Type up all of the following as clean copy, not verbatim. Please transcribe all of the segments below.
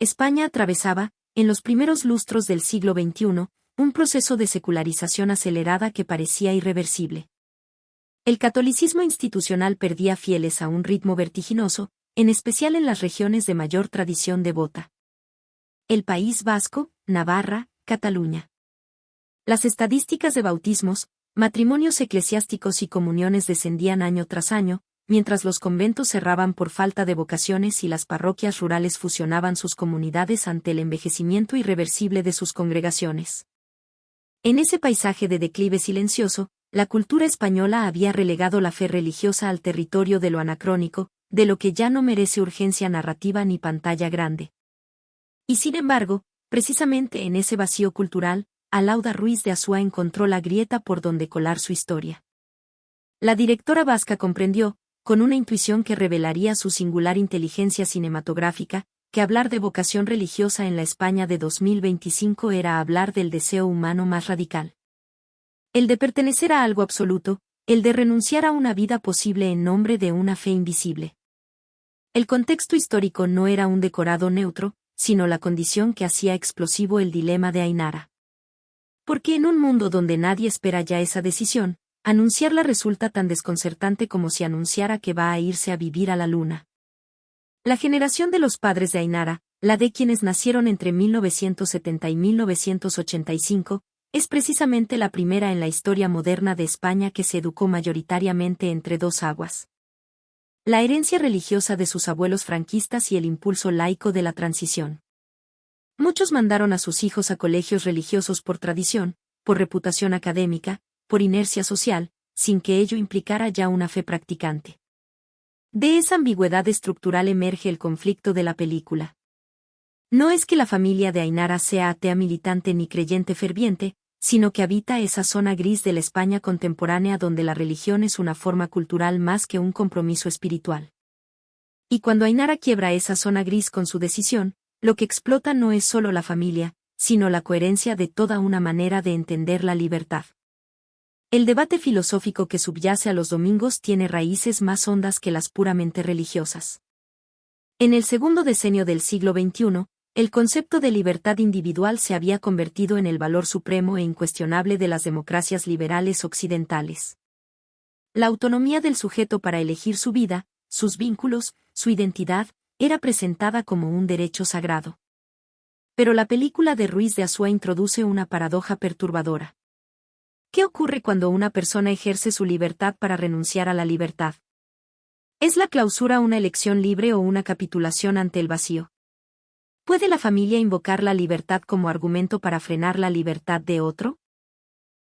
España atravesaba, en los primeros lustros del siglo XXI, un proceso de secularización acelerada que parecía irreversible. El catolicismo institucional perdía fieles a un ritmo vertiginoso, en especial en las regiones de mayor tradición devota. El País Vasco, Navarra, Cataluña. Las estadísticas de bautismos, matrimonios eclesiásticos y comuniones descendían año tras año, mientras los conventos cerraban por falta de vocaciones y las parroquias rurales fusionaban sus comunidades ante el envejecimiento irreversible de sus congregaciones. En ese paisaje de declive silencioso, la cultura española había relegado la fe religiosa al territorio de lo anacrónico, de lo que ya no merece urgencia narrativa ni pantalla grande. Y sin embargo, precisamente en ese vacío cultural, Alauda Ruiz de Azúa encontró la grieta por donde colar su historia. La directora vasca comprendió, con una intuición que revelaría su singular inteligencia cinematográfica, que hablar de vocación religiosa en la España de 2025 era hablar del deseo humano más radical. El de pertenecer a algo absoluto, el de renunciar a una vida posible en nombre de una fe invisible. El contexto histórico no era un decorado neutro, sino la condición que hacía explosivo el dilema de Ainara. Porque en un mundo donde nadie espera ya esa decisión, anunciarla resulta tan desconcertante como si anunciara que va a irse a vivir a la luna. La generación de los padres de Ainara, la de quienes nacieron entre 1970 y 1985, es precisamente la primera en la historia moderna de España que se educó mayoritariamente entre dos aguas. La herencia religiosa de sus abuelos franquistas y el impulso laico de la transición. Muchos mandaron a sus hijos a colegios religiosos por tradición, por reputación académica, por inercia social, sin que ello implicara ya una fe practicante. De esa ambigüedad estructural emerge el conflicto de la película. No es que la familia de Ainara sea atea militante ni creyente ferviente, sino que habita esa zona gris de la España contemporánea donde la religión es una forma cultural más que un compromiso espiritual. Y cuando Ainara quiebra esa zona gris con su decisión, lo que explota no es solo la familia, sino la coherencia de toda una manera de entender la libertad. El debate filosófico que subyace a los domingos tiene raíces más hondas que las puramente religiosas. En el segundo decenio del siglo XXI, el concepto de libertad individual se había convertido en el valor supremo e incuestionable de las democracias liberales occidentales. La autonomía del sujeto para elegir su vida, sus vínculos, su identidad, era presentada como un derecho sagrado. Pero la película de Ruiz de Azúa introduce una paradoja perturbadora. ¿Qué ocurre cuando una persona ejerce su libertad para renunciar a la libertad? ¿Es la clausura una elección libre o una capitulación ante el vacío? ¿Puede la familia invocar la libertad como argumento para frenar la libertad de otro?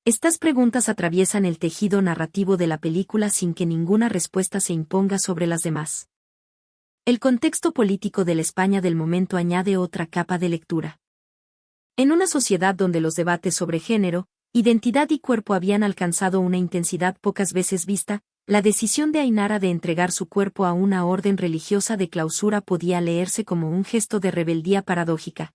Estas preguntas atraviesan el tejido narrativo de la película sin que ninguna respuesta se imponga sobre las demás. El contexto político de la España del momento añade otra capa de lectura. En una sociedad donde los debates sobre género, identidad y cuerpo habían alcanzado una intensidad pocas veces vista, la decisión de Ainara de entregar su cuerpo a una orden religiosa de clausura podía leerse como un gesto de rebeldía paradójica.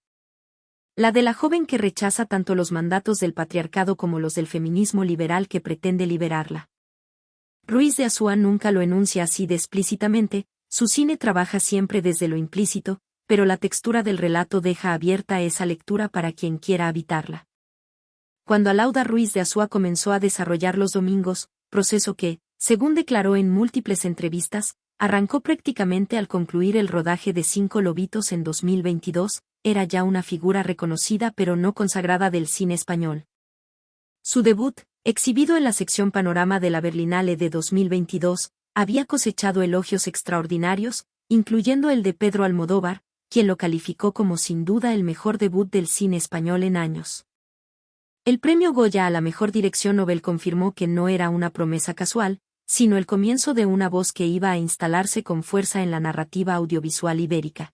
La de la joven que rechaza tanto los mandatos del patriarcado como los del feminismo liberal que pretende liberarla. Ruiz de Azúa nunca lo enuncia así de explícitamente, su cine trabaja siempre desde lo implícito, pero la textura del relato deja abierta esa lectura para quien quiera habitarla. Cuando Alauda Ruiz de Azúa comenzó a desarrollar Los Domingos, proceso que, según declaró en múltiples entrevistas, arrancó prácticamente al concluir el rodaje de 5 lobitos en 2022, era ya una figura reconocida pero no consagrada del cine español. Su debut, exhibido en la sección Panorama de la Berlinale de 2022, había cosechado elogios extraordinarios, incluyendo el de Pedro Almodóvar, quien lo calificó como sin duda el mejor debut del cine español en años. El premio Goya a la mejor dirección Nobel confirmó que no era una promesa casual, sino el comienzo de una voz que iba a instalarse con fuerza en la narrativa audiovisual ibérica.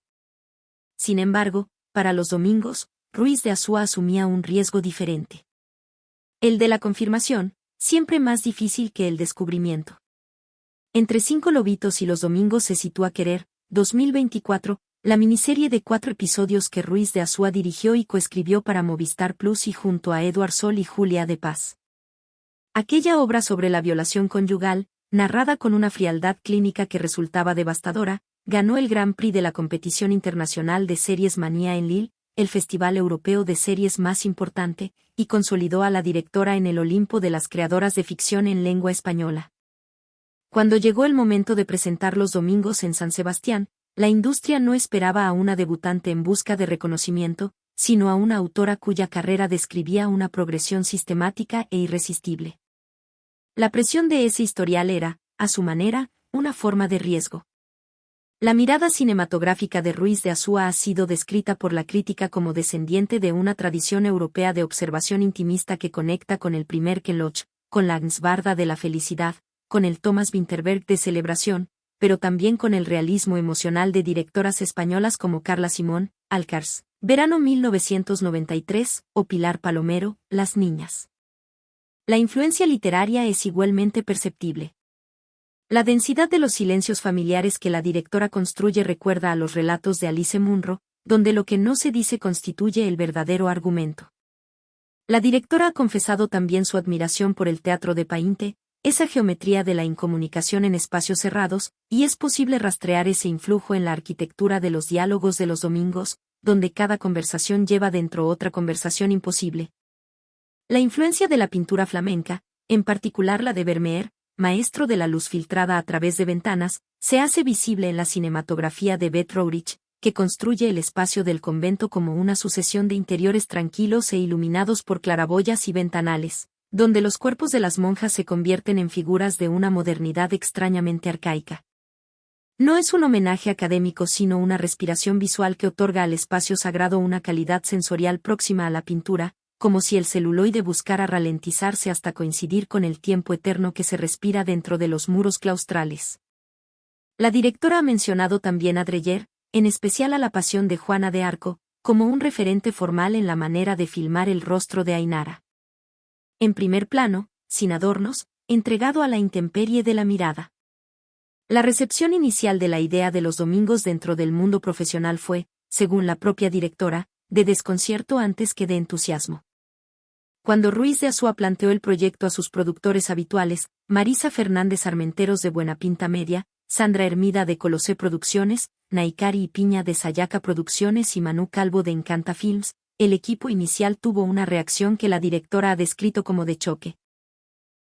Sin embargo, para Los Domingos, Ruiz de Azúa asumía un riesgo diferente. El de la confirmación, siempre más difícil que el descubrimiento. Entre 5 lobitos y Los Domingos se sitúa Querer, 2024, la miniserie de 4 episodios que Ruiz de Azúa dirigió y coescribió para Movistar Plus y junto a Eduard Sol y Julia de Paz. Aquella obra sobre la violación conyugal, narrada con una frialdad clínica que resultaba devastadora, ganó el Grand Prix de la competición internacional de series Manía en Lille, el festival europeo de series más importante, y consolidó a la directora en el Olimpo de las creadoras de ficción en lengua española. Cuando llegó el momento de presentar Los Domingos en San Sebastián, la industria no esperaba a una debutante en busca de reconocimiento, sino a una autora cuya carrera describía una progresión sistemática e irresistible. La presión de ese historial era, a su manera, una forma de riesgo. La mirada cinematográfica de Ruiz de Asúa ha sido descrita por la crítica como descendiente de una tradición europea de observación intimista que conecta con el primer Queloch, con la Ansbarda de la felicidad, con el Thomas Vinterberg de celebración, pero también con el realismo emocional de directoras españolas como Carla Simón, Alcars, Verano 1993, o Pilar Palomero, Las niñas. La influencia literaria es igualmente perceptible. La densidad de los silencios familiares que la directora construye recuerda a los relatos de Alice Munro, donde lo que no se dice constituye el verdadero argumento. La directora ha confesado también su admiración por el teatro de Painte, esa geometría de la incomunicación en espacios cerrados, y es posible rastrear ese influjo en la arquitectura de los diálogos de Los Domingos, donde cada conversación lleva dentro otra conversación imposible. La influencia de la pintura flamenca, en particular la de Vermeer, maestro de la luz filtrada a través de ventanas, se hace visible en la cinematografía de Beth Rourich, que construye el espacio del convento como una sucesión de interiores tranquilos e iluminados por claraboyas y ventanales, donde los cuerpos de las monjas se convierten en figuras de una modernidad extrañamente arcaica. No es un homenaje académico sino una respiración visual que otorga al espacio sagrado una calidad sensorial próxima a la pintura, como si el celuloide buscara ralentizarse hasta coincidir con el tiempo eterno que se respira dentro de los muros claustrales. La directora ha mencionado también a Dreyer, en especial a la Pasión de Juana de Arco, como un referente formal en la manera de filmar el rostro de Ainara. En primer plano, sin adornos, entregado a la intemperie de la mirada. La recepción inicial de la idea de Los Domingos dentro del mundo profesional fue, según la propia directora, de desconcierto antes que de entusiasmo. Cuando Ruiz de Asúa planteó el proyecto a sus productores habituales, Marisa Fernández Armenteros de Buena Pinta Media, Sandra Hermida de Colosé Producciones, Naikari y Piña de Sayaka Producciones y Manu Calvo de Encanta Films, el equipo inicial tuvo una reacción que la directora ha descrito como de choque.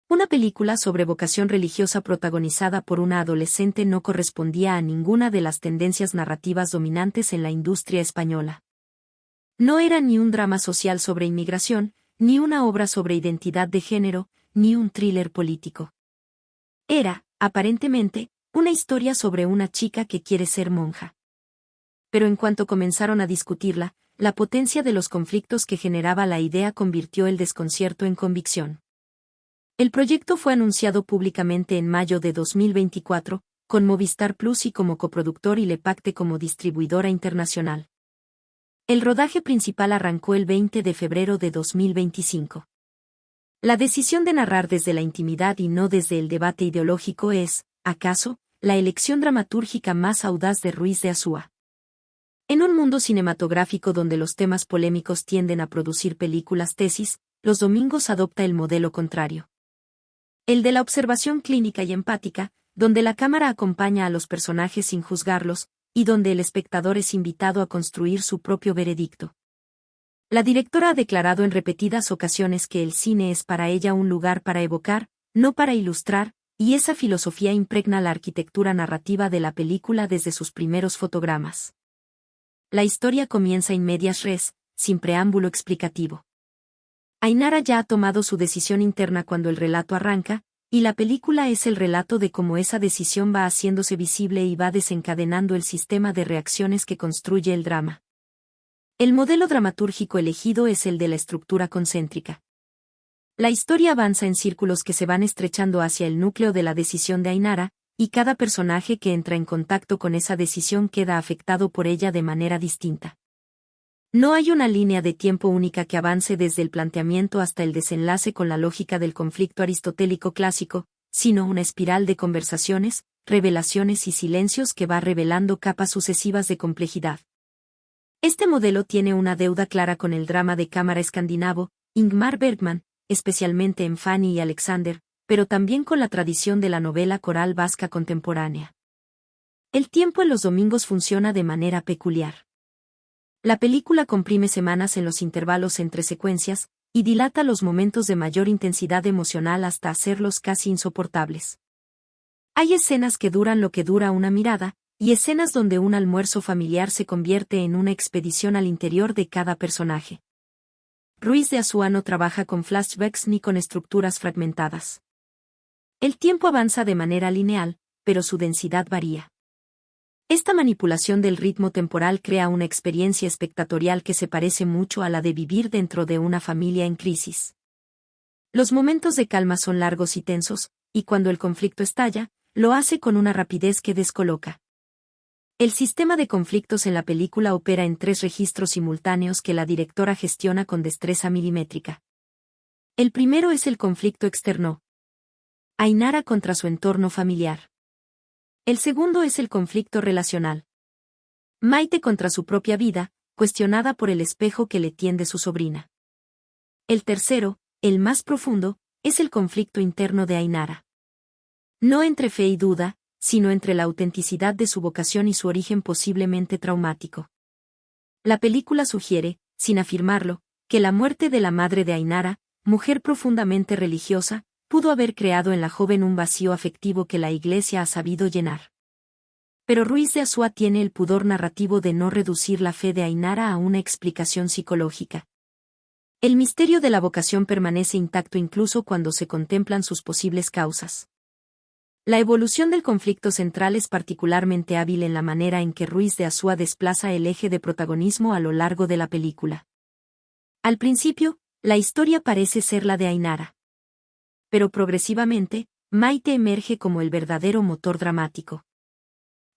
Una película sobre vocación religiosa protagonizada por una adolescente no correspondía a ninguna de las tendencias narrativas dominantes en la industria española. No era ni un drama social sobre inmigración, ni una obra sobre identidad de género, ni un thriller político. Era, aparentemente, una historia sobre una chica que quiere ser monja. Pero en cuanto comenzaron a discutirla, la potencia de los conflictos que generaba la idea convirtió el desconcierto en convicción. El proyecto fue anunciado públicamente en mayo de 2024, con Movistar Plus y como coproductor y Lepacte como distribuidora internacional. El rodaje principal arrancó el 20 de febrero de 2025. La decisión de narrar desde la intimidad y no desde el debate ideológico es, acaso, la elección dramatúrgica más audaz de Ruiz de Asúa. En un mundo cinematográfico donde los temas polémicos tienden a producir películas tesis, Los Domingos adopta el modelo contrario. El de la observación clínica y empática, donde la cámara acompaña a los personajes sin juzgarlos, y donde el espectador es invitado a construir su propio veredicto. La directora ha declarado en repetidas ocasiones que el cine es para ella un lugar para evocar, no para ilustrar, y esa filosofía impregna la arquitectura narrativa de la película desde sus primeros fotogramas. La historia comienza in medias res, sin preámbulo explicativo. Ainara ya ha tomado su decisión interna cuando el relato arranca, y la película es el relato de cómo esa decisión va haciéndose visible y va desencadenando el sistema de reacciones que construye el drama. El modelo dramatúrgico elegido es el de la estructura concéntrica. La historia avanza en círculos que se van estrechando hacia el núcleo de la decisión de Ainara, y cada personaje que entra en contacto con esa decisión queda afectado por ella de manera distinta. No hay una línea de tiempo única que avance desde el planteamiento hasta el desenlace con la lógica del conflicto aristotélico clásico, sino una espiral de conversaciones, revelaciones y silencios que va revelando capas sucesivas de complejidad. Este modelo tiene una deuda clara con el drama de cámara escandinavo, Ingmar Bergman, especialmente en Fanny y Alexander, pero también con la tradición de la novela coral vasca contemporánea. El tiempo en los domingos funciona de manera peculiar. La película comprime semanas en los intervalos entre secuencias, y dilata los momentos de mayor intensidad emocional hasta hacerlos casi insoportables. Hay escenas que duran lo que dura una mirada, y escenas donde un almuerzo familiar se convierte en una expedición al interior de cada personaje. Ruiz de Asúa no trabaja con flashbacks ni con estructuras fragmentadas. El tiempo avanza de manera lineal, pero su densidad varía. Esta manipulación del ritmo temporal crea una experiencia espectatorial que se parece mucho a la de vivir dentro de una familia en crisis. Los momentos de calma son largos y tensos, y cuando el conflicto estalla, lo hace con una rapidez que descoloca. El sistema de conflictos en la película opera en 3 registros simultáneos que la directora gestiona con destreza milimétrica. El primero es el conflicto externo. Ainara contra su entorno familiar. El segundo es el conflicto relacional. Maite contra su propia vida, cuestionada por el espejo que le tiende su sobrina. El tercero, el más profundo, es el conflicto interno de Ainara. No entre fe y duda, sino entre la autenticidad de su vocación y su origen posiblemente traumático. La película sugiere, sin afirmarlo, que la muerte de la madre de Ainara, mujer profundamente religiosa, pudo haber creado en la joven un vacío afectivo que la Iglesia ha sabido llenar. Pero Ruiz de Asúa tiene el pudor narrativo de no reducir la fe de Ainara a una explicación psicológica. El misterio de la vocación permanece intacto incluso cuando se contemplan sus posibles causas. La evolución del conflicto central es particularmente hábil en la manera en que Ruiz de Asúa desplaza el eje de protagonismo a lo largo de la película. Al principio, la historia parece ser la de Ainara. Pero progresivamente, Maite emerge como el verdadero motor dramático.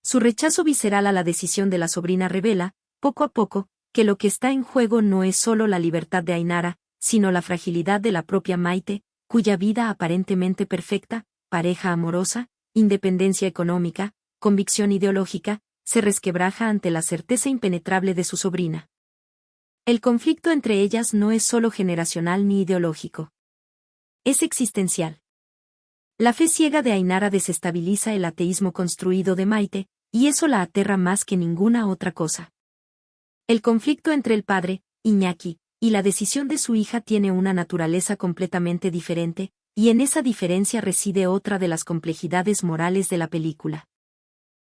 Su rechazo visceral a la decisión de la sobrina revela, poco a poco, que lo que está en juego no es solo la libertad de Ainara, sino la fragilidad de la propia Maite, cuya vida aparentemente perfecta, pareja amorosa, independencia económica, convicción ideológica, se resquebraja ante la certeza impenetrable de su sobrina. El conflicto entre ellas no es solo generacional ni ideológico. Es existencial. La fe ciega de Ainara desestabiliza el ateísmo construido de Maite, y eso la aterra más que ninguna otra cosa. El conflicto entre el padre, Iñaki, y la decisión de su hija tiene una naturaleza completamente diferente, y en esa diferencia reside otra de las complejidades morales de la película.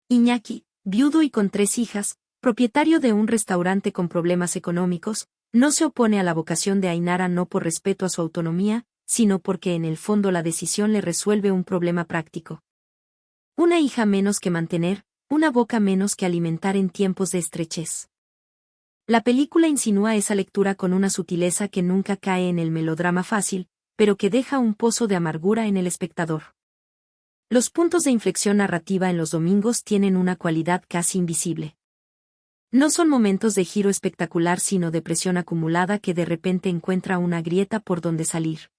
Iñaki, viudo y con 3 hijas, propietario de un restaurante con problemas económicos, no se opone a la vocación de Ainara no por respeto a su autonomía, sino porque en el fondo la decisión le resuelve un problema práctico. Una hija menos que mantener, una boca menos que alimentar en tiempos de estrechez. La película insinúa esa lectura con una sutileza que nunca cae en el melodrama fácil, pero que deja un pozo de amargura en el espectador. Los puntos de inflexión narrativa en los domingos tienen una cualidad casi invisible. No son momentos de giro espectacular sino de presión acumulada que de repente encuentra una grieta por donde salir.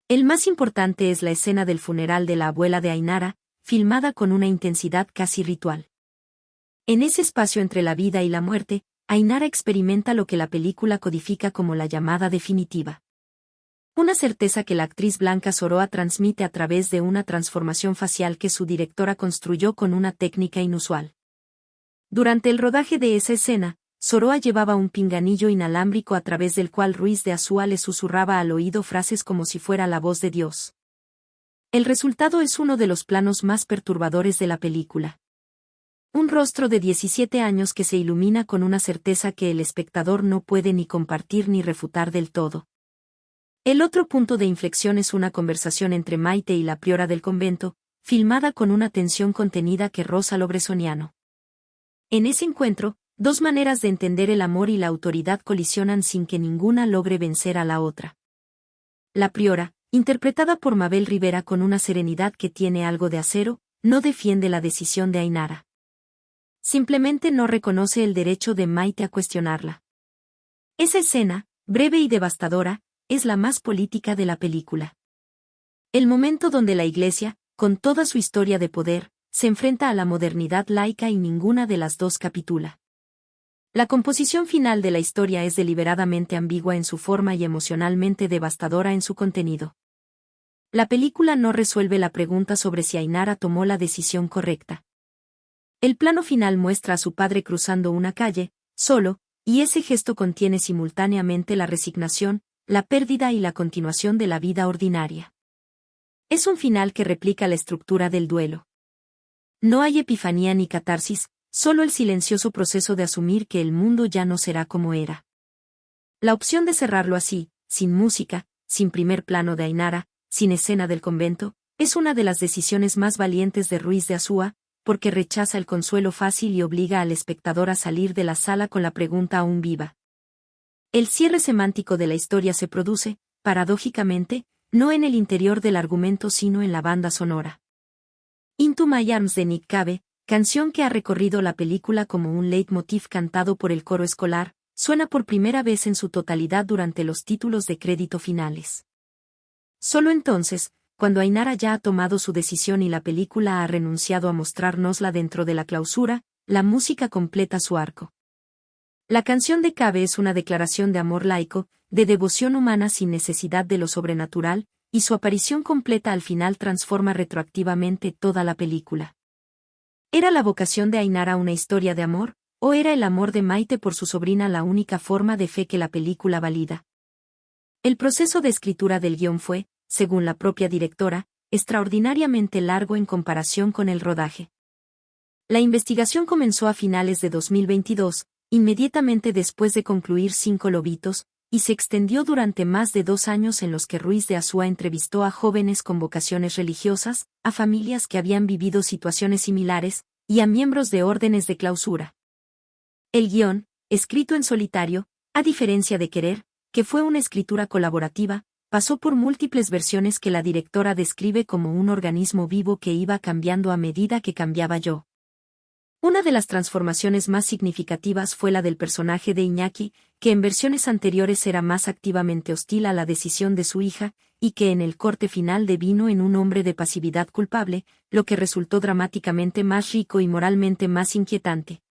El más importante es la escena del funeral de la abuela de Ainara, filmada con una intensidad casi ritual. En ese espacio entre la vida y la muerte, Ainara experimenta lo que la película codifica como la llamada definitiva. Una certeza que la actriz Blanca Soroa transmite a través de una transformación facial que su directora construyó con una técnica inusual. Durante el rodaje de esa escena, Soroa llevaba un pinganillo inalámbrico a través del cual Ruiz de Asúa le susurraba al oído frases como si fuera la voz de Dios. El resultado es uno de los planos más perturbadores de la película. Un rostro de 17 años que se ilumina con una certeza que el espectador no puede ni compartir ni refutar del todo. El otro punto de inflexión es una conversación entre Maite y la priora del convento, filmada con una tensión contenida que roza lo bresoniano. En ese encuentro, 2 maneras de entender el amor y la autoridad colisionan sin que ninguna logre vencer a la otra. La priora, interpretada por Mabel Rivera con una serenidad que tiene algo de acero, no defiende la decisión de Ainara. Simplemente no reconoce el derecho de Maite a cuestionarla. Esa escena, breve y devastadora, es la más política de la película. El momento donde la Iglesia, con toda su historia de poder, se enfrenta a la modernidad laica y ninguna de las dos capitula. La composición final de la historia es deliberadamente ambigua en su forma y emocionalmente devastadora en su contenido. La película no resuelve la pregunta sobre si Ainara tomó la decisión correcta. El plano final muestra a su padre cruzando una calle, solo, y ese gesto contiene simultáneamente la resignación, la pérdida y la continuación de la vida ordinaria. Es un final que replica la estructura del duelo. No hay epifanía ni catarsis, solo el silencioso proceso de asumir que el mundo ya no será como era. La opción de cerrarlo así, sin música, sin primer plano de Ainara, sin escena del convento, es una de las decisiones más valientes de Ruiz de Azúa, porque rechaza el consuelo fácil y obliga al espectador a salir de la sala con la pregunta aún viva. El cierre semántico de la historia se produce, paradójicamente, no en el interior del argumento sino en la banda sonora. Into My Arms de Nick Cave, canción que ha recorrido la película como un leitmotiv cantado por el coro escolar, suena por primera vez en su totalidad durante los títulos de crédito finales. Solo entonces, cuando Ainara ya ha tomado su decisión y la película ha renunciado a mostrárnosla dentro de la clausura, la música completa su arco. La canción de Cave es una declaración de amor laico, de devoción humana sin necesidad de lo sobrenatural, y su aparición completa al final transforma retroactivamente toda la película. ¿Era la vocación de Ainara una historia de amor, o era el amor de Maite por su sobrina la única forma de fe que la película valida? El proceso de escritura del guión fue, según la propia directora, extraordinariamente largo en comparación con el rodaje. La investigación comenzó a finales de 2022, inmediatamente después de concluir 5 lobitos, y se extendió durante más de 2 años en los que Ruiz de Azúa entrevistó a jóvenes con vocaciones religiosas, a familias que habían vivido situaciones similares, y a miembros de órdenes de clausura. El guión, escrito en solitario, a diferencia de Querer, que fue una escritura colaborativa, pasó por múltiples versiones que la directora describe como un organismo vivo que iba cambiando a medida que cambiaba yo. Una de las transformaciones más significativas fue la del personaje de Iñaki, que en versiones anteriores era más activamente hostil a la decisión de su hija, y que en el corte final devino en un hombre de pasividad culpable, lo que resultó dramáticamente más rico y moralmente más inquietante.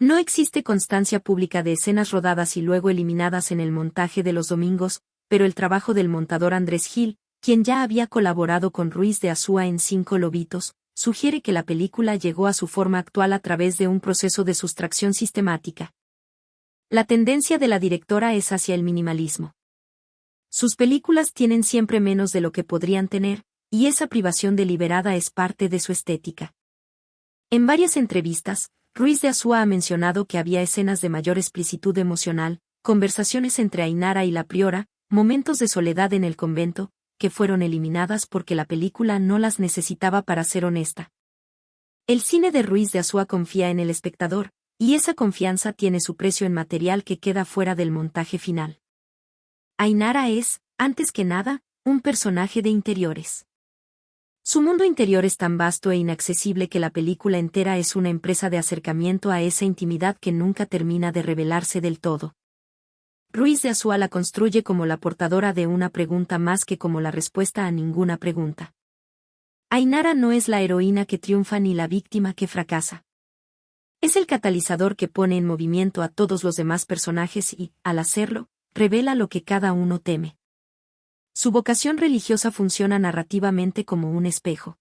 No existe constancia pública de escenas rodadas y luego eliminadas en el montaje de los domingos, pero el trabajo del montador Andrés Gil, quien ya había colaborado con Ruiz de Azúa en 5 lobitos, sugiere que la película llegó a su forma actual a través de un proceso de sustracción sistemática. La tendencia de la directora es hacia el minimalismo. Sus películas tienen siempre menos de lo que podrían tener, y esa privación deliberada es parte de su estética. En varias entrevistas, Ruiz de Azúa ha mencionado que había escenas de mayor explicitud emocional, conversaciones entre Ainara y la priora, momentos de soledad en el convento, que fueron eliminadas porque la película no las necesitaba para ser honesta. El cine de Ruiz de Azúa confía en el espectador, y esa confianza tiene su precio en material que queda fuera del montaje final. Ainara es, antes que nada, un personaje de interiores. Su mundo interior es tan vasto e inaccesible que la película entera es una empresa de acercamiento a esa intimidad que nunca termina de revelarse del todo. Ruiz de Azúa la construye como la portadora de una pregunta más que como la respuesta a ninguna pregunta. Ainara no es la heroína que triunfa ni la víctima que fracasa. Es el catalizador que pone en movimiento a todos los demás personajes y, al hacerlo, revela lo que cada uno teme. Su vocación religiosa funciona narrativamente como un espejo.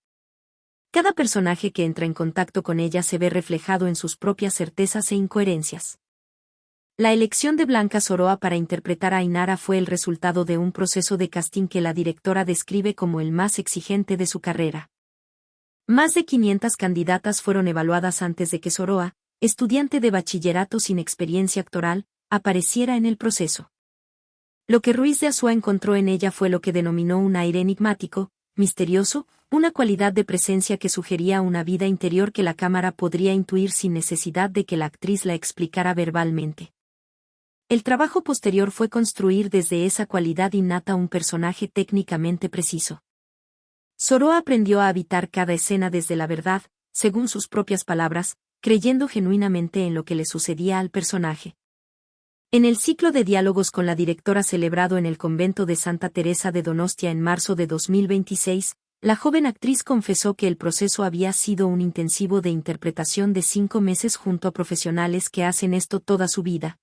Cada personaje que entra en contacto con ella se ve reflejado en sus propias certezas e incoherencias. La elección de Blanca Soroa para interpretar a Ainara fue el resultado de un proceso de casting que la directora describe como el más exigente de su carrera. Más de 500 candidatas fueron evaluadas antes de que Soroa, estudiante de bachillerato sin experiencia actoral, apareciera en el proceso. Lo que Ruiz de Azúa encontró en ella fue lo que denominó un aire enigmático, misterioso, una cualidad de presencia que sugería una vida interior que la cámara podría intuir sin necesidad de que la actriz la explicara verbalmente. El trabajo posterior fue construir desde esa cualidad innata un personaje técnicamente preciso. Soroa aprendió a habitar cada escena desde la verdad, según sus propias palabras, creyendo genuinamente en lo que le sucedía al personaje. En el ciclo de diálogos con la directora celebrado en el convento de Santa Teresa de Donostia en marzo de 2026, la joven actriz confesó que el proceso había sido un intensivo de interpretación de 5 meses junto a profesionales que hacen esto toda su vida.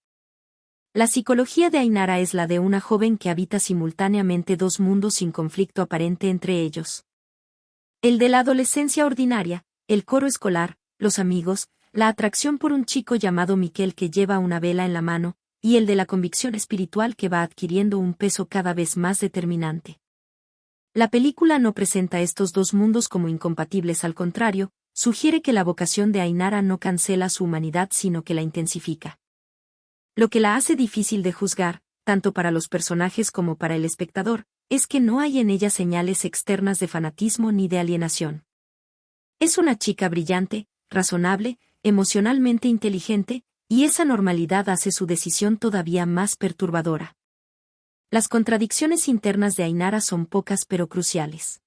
La psicología de Ainara es la de una joven que habita simultáneamente 2 mundos sin conflicto aparente entre ellos. El de la adolescencia ordinaria, el coro escolar, los amigos, la atracción por un chico llamado Miquel que lleva una vela en la mano, y el de la convicción espiritual que va adquiriendo un peso cada vez más determinante. La película no presenta estos dos mundos como incompatibles, al contrario, sugiere que la vocación de Ainara no cancela su humanidad sino que la intensifica. Lo que la hace difícil de juzgar, tanto para los personajes como para el espectador, es que no hay en ella señales externas de fanatismo ni de alienación. Es una chica brillante, razonable, emocionalmente inteligente, y esa normalidad hace su decisión todavía más perturbadora. Las contradicciones internas de Ainara son pocas pero cruciales.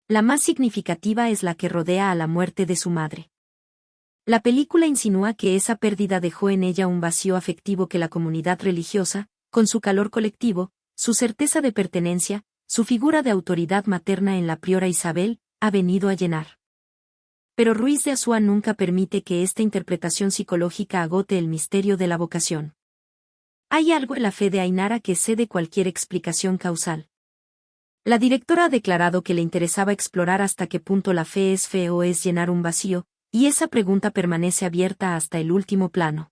La más significativa es la que rodea a la muerte de su madre. La película insinúa que esa pérdida dejó en ella un vacío afectivo que la comunidad religiosa, con su calor colectivo, su certeza de pertenencia, su figura de autoridad materna en la priora Isabel, ha venido a llenar. Pero Ruiz de Asúa nunca permite que esta interpretación psicológica agote el misterio de la vocación. Hay algo en la fe de Ainara que excede cualquier explicación causal. La directora ha declarado que le interesaba explorar hasta qué punto la fe es fe o es llenar un vacío, y esa pregunta permanece abierta hasta el último plano.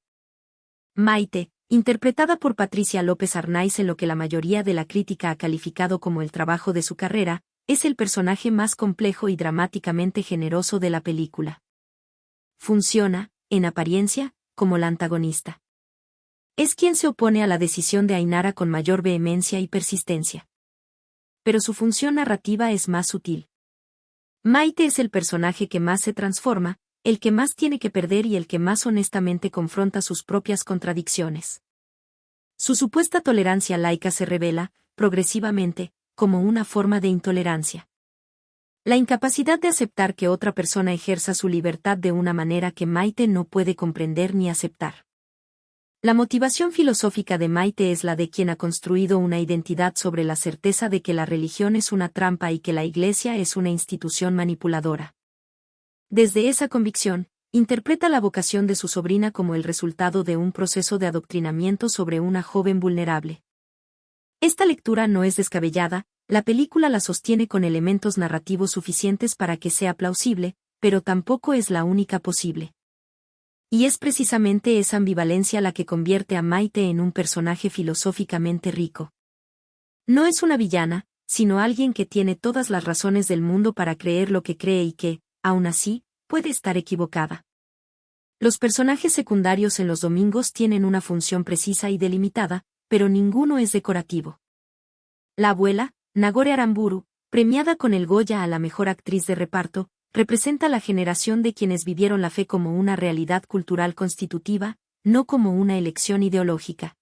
Maite, interpretada por Patricia López Arnaiz en lo que la mayoría de la crítica ha calificado como el trabajo de su carrera, es el personaje más complejo y dramáticamente generoso de la película. Funciona, en apariencia, como la antagonista. Es quien se opone a la decisión de Ainara con mayor vehemencia y persistencia. Pero su función narrativa es más sutil. Maite es el personaje que más se transforma, el que más tiene que perder y el que más honestamente confronta sus propias contradicciones. Su supuesta tolerancia laica se revela, progresivamente, como una forma de intolerancia. La incapacidad de aceptar que otra persona ejerza su libertad de una manera que Maite no puede comprender ni aceptar. La motivación filosófica de Maite es la de quien ha construido una identidad sobre la certeza de que la religión es una trampa y que la Iglesia es una institución manipuladora. Desde esa convicción, interpreta la vocación de su sobrina como el resultado de un proceso de adoctrinamiento sobre una joven vulnerable. Esta lectura no es descabellada, la película la sostiene con elementos narrativos suficientes para que sea plausible, pero tampoco es la única posible. Y es precisamente esa ambivalencia la que convierte a Maite en un personaje filosóficamente rico. No es una villana, sino alguien que tiene todas las razones del mundo para creer lo que cree y que, aun así, puede estar equivocada. Los personajes secundarios en Los Domingos tienen una función precisa y delimitada, pero ninguno es decorativo. La abuela, Nagore Aramburu, premiada con el Goya a la mejor actriz de reparto, representa la generación de quienes vivieron la fe como una realidad cultural constitutiva, no como una elección ideológica.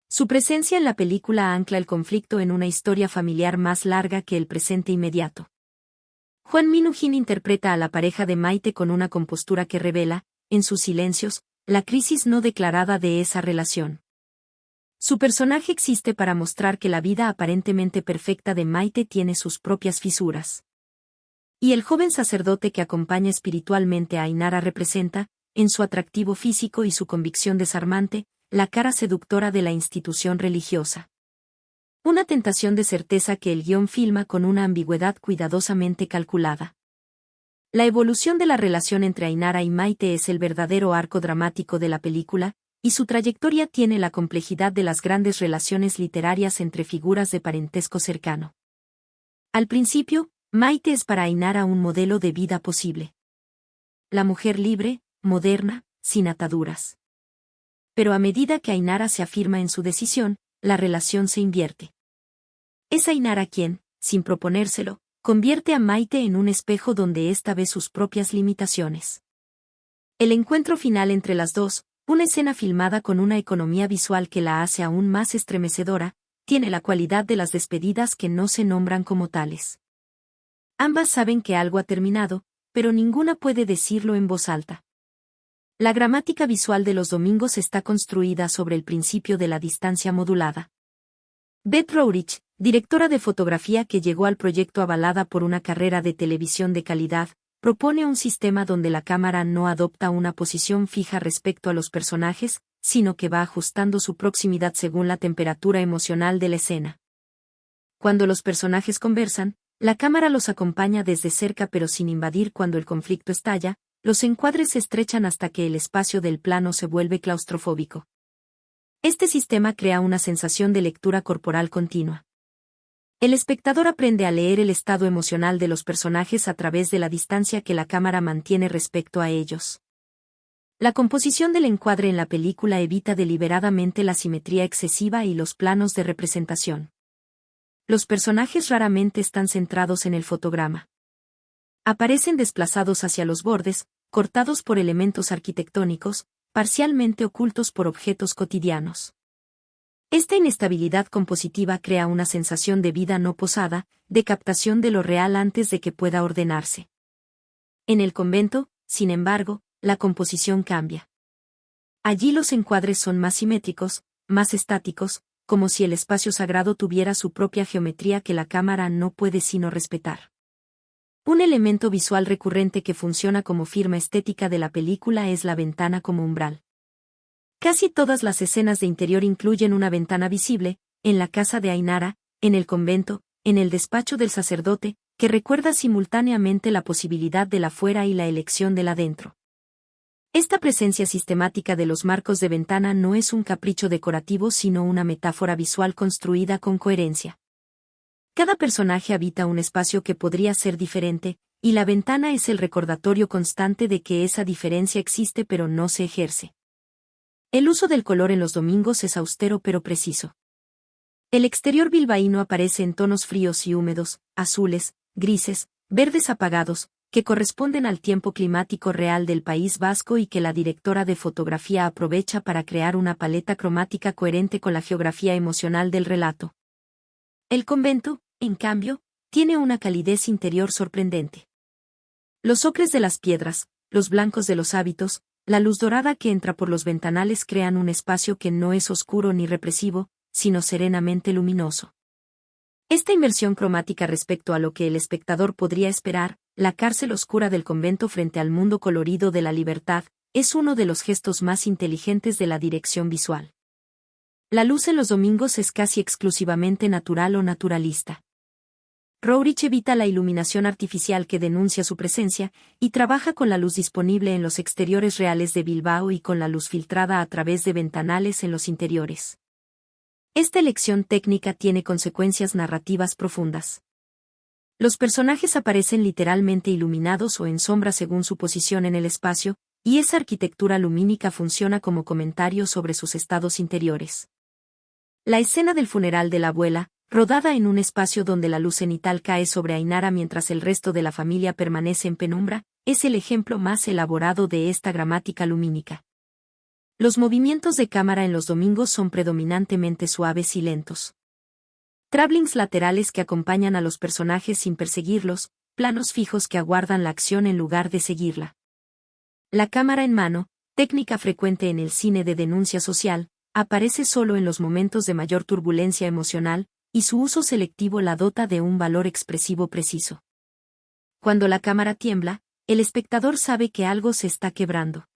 Su presencia en la película ancla el conflicto en una historia familiar más larga que el presente inmediato. Juan Minujín interpreta a la pareja de Maite con una compostura que revela, en sus silencios, la crisis no declarada de esa relación. Su personaje existe para mostrar que la vida aparentemente perfecta de Maite tiene sus propias fisuras. Y el joven sacerdote que acompaña espiritualmente a Ainara representa, en su atractivo físico y su convicción desarmante, la cara seductora de la institución religiosa. Una tentación de certeza que el guión filma con una ambigüedad cuidadosamente calculada. La evolución de la relación entre Ainara y Maite es el verdadero arco dramático de la película, y su trayectoria tiene la complejidad de las grandes relaciones literarias entre figuras de parentesco cercano. Al principio, Maite es para Ainara un modelo de vida posible. La mujer libre, moderna, sin ataduras. Pero a medida que Ainara se afirma en su decisión, la relación se invierte. Es Ainara quien, sin proponérselo, convierte a Maite en un espejo donde ésta ve sus propias limitaciones. El encuentro final entre las dos, una escena filmada con una economía visual que la hace aún más estremecedora, tiene la cualidad de las despedidas que no se nombran como tales. Ambas saben que algo ha terminado, pero ninguna puede decirlo en voz alta. La gramática visual de Los Domingos está construida sobre el principio de la distancia modulada. Beth Rourich, directora de fotografía que llegó al proyecto avalada por una carrera de televisión de calidad, propone un sistema donde la cámara no adopta una posición fija respecto a los personajes, sino que va ajustando su proximidad según la temperatura emocional de la escena. Cuando los personajes conversan, la cámara los acompaña desde cerca pero sin invadir cuando el conflicto estalla, los encuadres se estrechan hasta que el espacio del plano se vuelve claustrofóbico. Este sistema crea una sensación de lectura corporal continua. El espectador aprende a leer el estado emocional de los personajes a través de la distancia que la cámara mantiene respecto a ellos. La composición del encuadre en la película evita deliberadamente la simetría excesiva y los planos de representación. Los personajes raramente están centrados en el fotograma. Aparecen desplazados hacia los bordes, cortados por elementos arquitectónicos, parcialmente ocultos por objetos cotidianos. Esta inestabilidad compositiva crea una sensación de vida no posada, de captación de lo real antes de que pueda ordenarse. En el convento, sin embargo, la composición cambia. Allí los encuadres son más simétricos, más estáticos, como si el espacio sagrado tuviera su propia geometría que la cámara no puede sino respetar. Un elemento visual recurrente que funciona como firma estética de la película es la ventana como umbral. Casi todas las escenas de interior incluyen una ventana visible, en la casa de Ainara, en el convento, en el despacho del sacerdote, que recuerda simultáneamente la posibilidad del afuera y la elección del adentro. Esta presencia sistemática de los marcos de ventana no es un capricho decorativo sino una metáfora visual construida con coherencia. Cada personaje habita un espacio que podría ser diferente, y la ventana es el recordatorio constante de que esa diferencia existe pero no se ejerce. El uso del color en los domingos es austero pero preciso. El exterior bilbaíno aparece en tonos fríos y húmedos, azules, grises, verdes apagados, que corresponden al tiempo climático real del País Vasco y que la directora de fotografía aprovecha para crear una paleta cromática coherente con la geografía emocional del relato. El convento, en cambio, tiene una calidez interior sorprendente. Los ocres de las piedras, los blancos de los hábitos, la luz dorada que entra por los ventanales crean un espacio que no es oscuro ni represivo, sino serenamente luminoso. Esta inversión cromática respecto a lo que el espectador podría esperar, la cárcel oscura del convento frente al mundo colorido de la libertad, es uno de los gestos más inteligentes de la dirección visual. La luz en los domingos es casi exclusivamente natural o naturalista. Roerich evita la iluminación artificial que denuncia su presencia, y trabaja con la luz disponible en los exteriores reales de Bilbao y con la luz filtrada a través de ventanales en los interiores. Esta elección técnica tiene consecuencias narrativas profundas. Los personajes aparecen literalmente iluminados o en sombra según su posición en el espacio, y esa arquitectura lumínica funciona como comentario sobre sus estados interiores. La escena del funeral de la abuela, rodada en un espacio donde la luz cenital cae sobre Ainara mientras el resto de la familia permanece en penumbra, es el ejemplo más elaborado de esta gramática lumínica. Los movimientos de cámara en los domingos son predominantemente suaves y lentos. Travelings laterales que acompañan a los personajes sin perseguirlos, planos fijos que aguardan la acción en lugar de seguirla. La cámara en mano, técnica frecuente en el cine de denuncia social, aparece solo en los momentos de mayor turbulencia emocional, y su uso selectivo la dota de un valor expresivo preciso. Cuando la cámara tiembla, el espectador sabe que algo se está quebrando.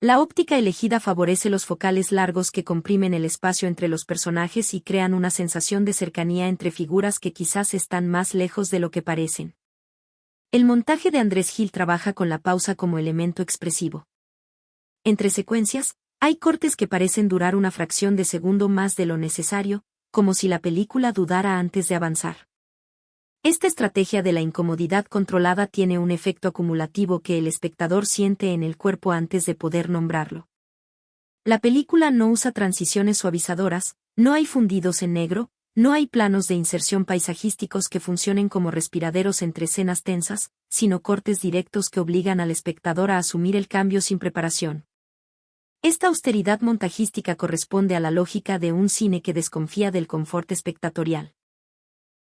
La óptica elegida favorece los focales largos que comprimen el espacio entre los personajes y crean una sensación de cercanía entre figuras que quizás están más lejos de lo que parecen. El montaje de Andrés Gil trabaja con la pausa como elemento expresivo. Entre secuencias, hay cortes que parecen durar una fracción de segundo más de lo necesario, como si la película dudara antes de avanzar. Esta estrategia de la incomodidad controlada tiene un efecto acumulativo que el espectador siente en el cuerpo antes de poder nombrarlo. La película no usa transiciones suavizadoras, no hay fundidos en negro, no hay planos de inserción paisajísticos que funcionen como respiraderos entre escenas tensas, sino cortes directos que obligan al espectador a asumir el cambio sin preparación. Esta austeridad montajística corresponde a la lógica de un cine que desconfía del confort espectatorial.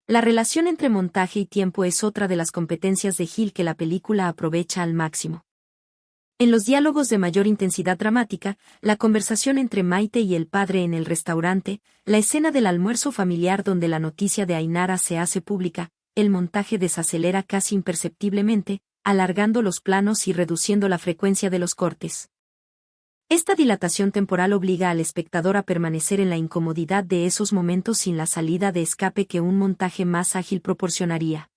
La relación entre montaje y tiempo es otra de las competencias de Gil que la película aprovecha al máximo. En los diálogos de mayor intensidad dramática, la conversación entre Maite y el padre en el restaurante, la escena del almuerzo familiar donde la noticia de Ainara se hace pública, el montaje desacelera casi imperceptiblemente, alargando los planos y reduciendo la frecuencia de los cortes. Esta dilatación temporal obliga al espectador a permanecer en la incomodidad de esos momentos sin la salida de escape que un montaje más ágil proporcionaría.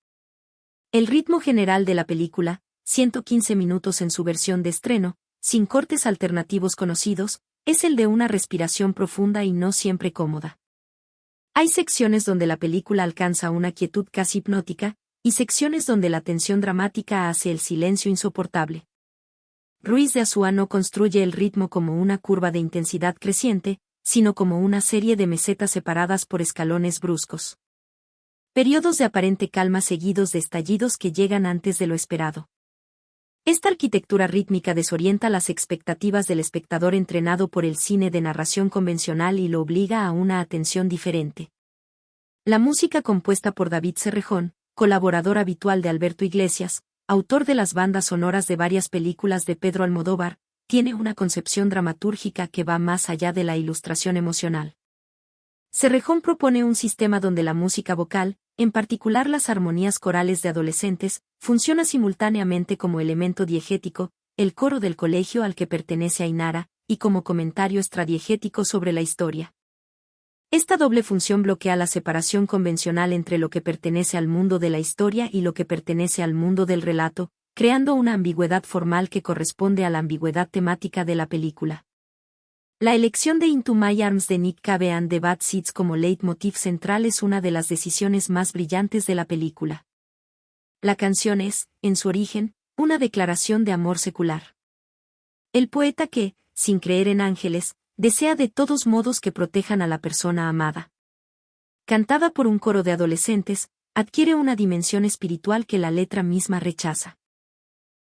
El ritmo general de la película, 115 minutos en su versión de estreno, sin cortes alternativos conocidos, es el de una respiración profunda y no siempre cómoda. Hay secciones donde la película alcanza una quietud casi hipnótica, y secciones donde la tensión dramática hace el silencio insoportable. Ruiz de Asúa no construye el ritmo como una curva de intensidad creciente, sino como una serie de mesetas separadas por escalones bruscos. Periodos de aparente calma seguidos de estallidos que llegan antes de lo esperado. Esta arquitectura rítmica desorienta las expectativas del espectador entrenado por el cine de narración convencional y lo obliga a una atención diferente. La música compuesta por David Cerrejón, colaborador habitual de Alberto Iglesias, autor de las bandas sonoras de varias películas de Pedro Almodóvar, tiene una concepción dramatúrgica que va más allá de la ilustración emocional. Cerrejón propone un sistema donde la música vocal, en particular las armonías corales de adolescentes, funciona simultáneamente como elemento diegético, el coro del colegio al que pertenece Ainara, y como comentario extradiegético sobre la historia. Esta doble función bloquea la separación convencional entre lo que pertenece al mundo de la historia y lo que pertenece al mundo del relato, creando una ambigüedad formal que corresponde a la ambigüedad temática de la película. La elección de Into My Arms de Nick Cave and the Bad Seeds como leitmotiv central es una de las decisiones más brillantes de la película. La canción es, en su origen, una declaración de amor secular. El poeta que, sin creer en ángeles, desea de todos modos que protejan a la persona amada. Cantada por un coro de adolescentes, adquiere una dimensión espiritual que la letra misma rechaza.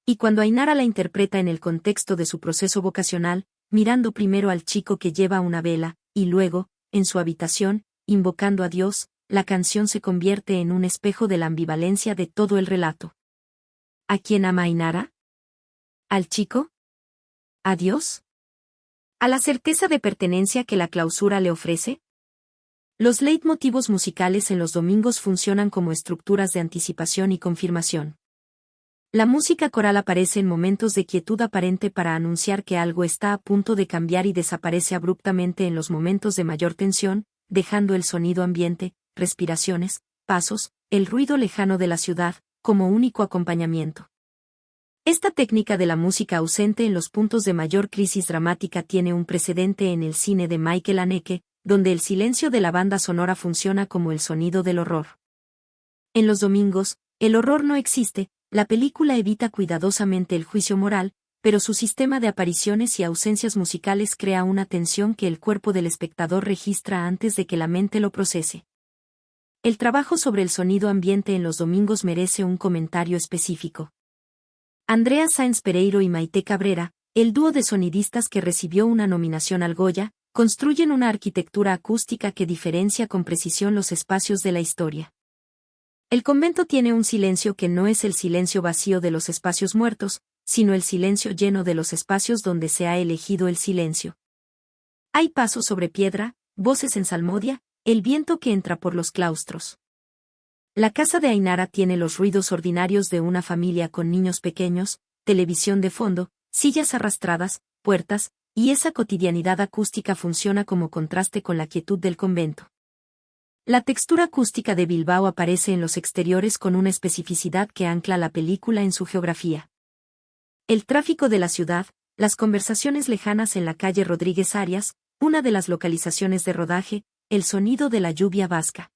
Y cuando Ainara la interpreta en el contexto de su proceso vocacional, mirando primero al chico que lleva una vela, y luego, en su habitación, invocando a Dios, la canción se convierte en un espejo de la ambivalencia de todo el relato. ¿A quién ama Ainara? ¿Al chico? ¿A Dios? ¿A la certeza de pertenencia que la clausura le ofrece? Los leitmotivos musicales en los domingos funcionan como estructuras de anticipación y confirmación. La música coral aparece en momentos de quietud aparente para anunciar que algo está a punto de cambiar y desaparece abruptamente en los momentos de mayor tensión, dejando el sonido ambiente, respiraciones, pasos, el ruido lejano de la ciudad, como único acompañamiento. Esta técnica de la música ausente en los puntos de mayor crisis dramática tiene un precedente en el cine de Michael Haneke, donde el silencio de la banda sonora funciona como el sonido del horror. En los domingos, el horror no existe. La película evita cuidadosamente el juicio moral, pero su sistema de apariciones y ausencias musicales crea una tensión que el cuerpo del espectador registra antes de que la mente lo procese. El trabajo sobre el sonido ambiente en los domingos merece un comentario específico. Andrea Sáenz Pereiro y Maite Cabrera, el dúo de sonidistas que recibió una nominación al Goya, construyen una arquitectura acústica que diferencia con precisión los espacios de la historia. El convento tiene un silencio que no es el silencio vacío de los espacios muertos, sino el silencio lleno de los espacios donde se ha elegido el silencio. Hay pasos sobre piedra, voces en salmodia, el viento que entra por los claustros. La casa de Ainara tiene los ruidos ordinarios de una familia con niños pequeños, televisión de fondo, sillas arrastradas, puertas, y esa cotidianidad acústica funciona como contraste con la quietud del convento. La textura acústica de Bilbao aparece en los exteriores con una especificidad que ancla la película en su geografía. El tráfico de la ciudad, las conversaciones lejanas en la calle Rodríguez Arias, una de las localizaciones de rodaje, el sonido de la lluvia vasca.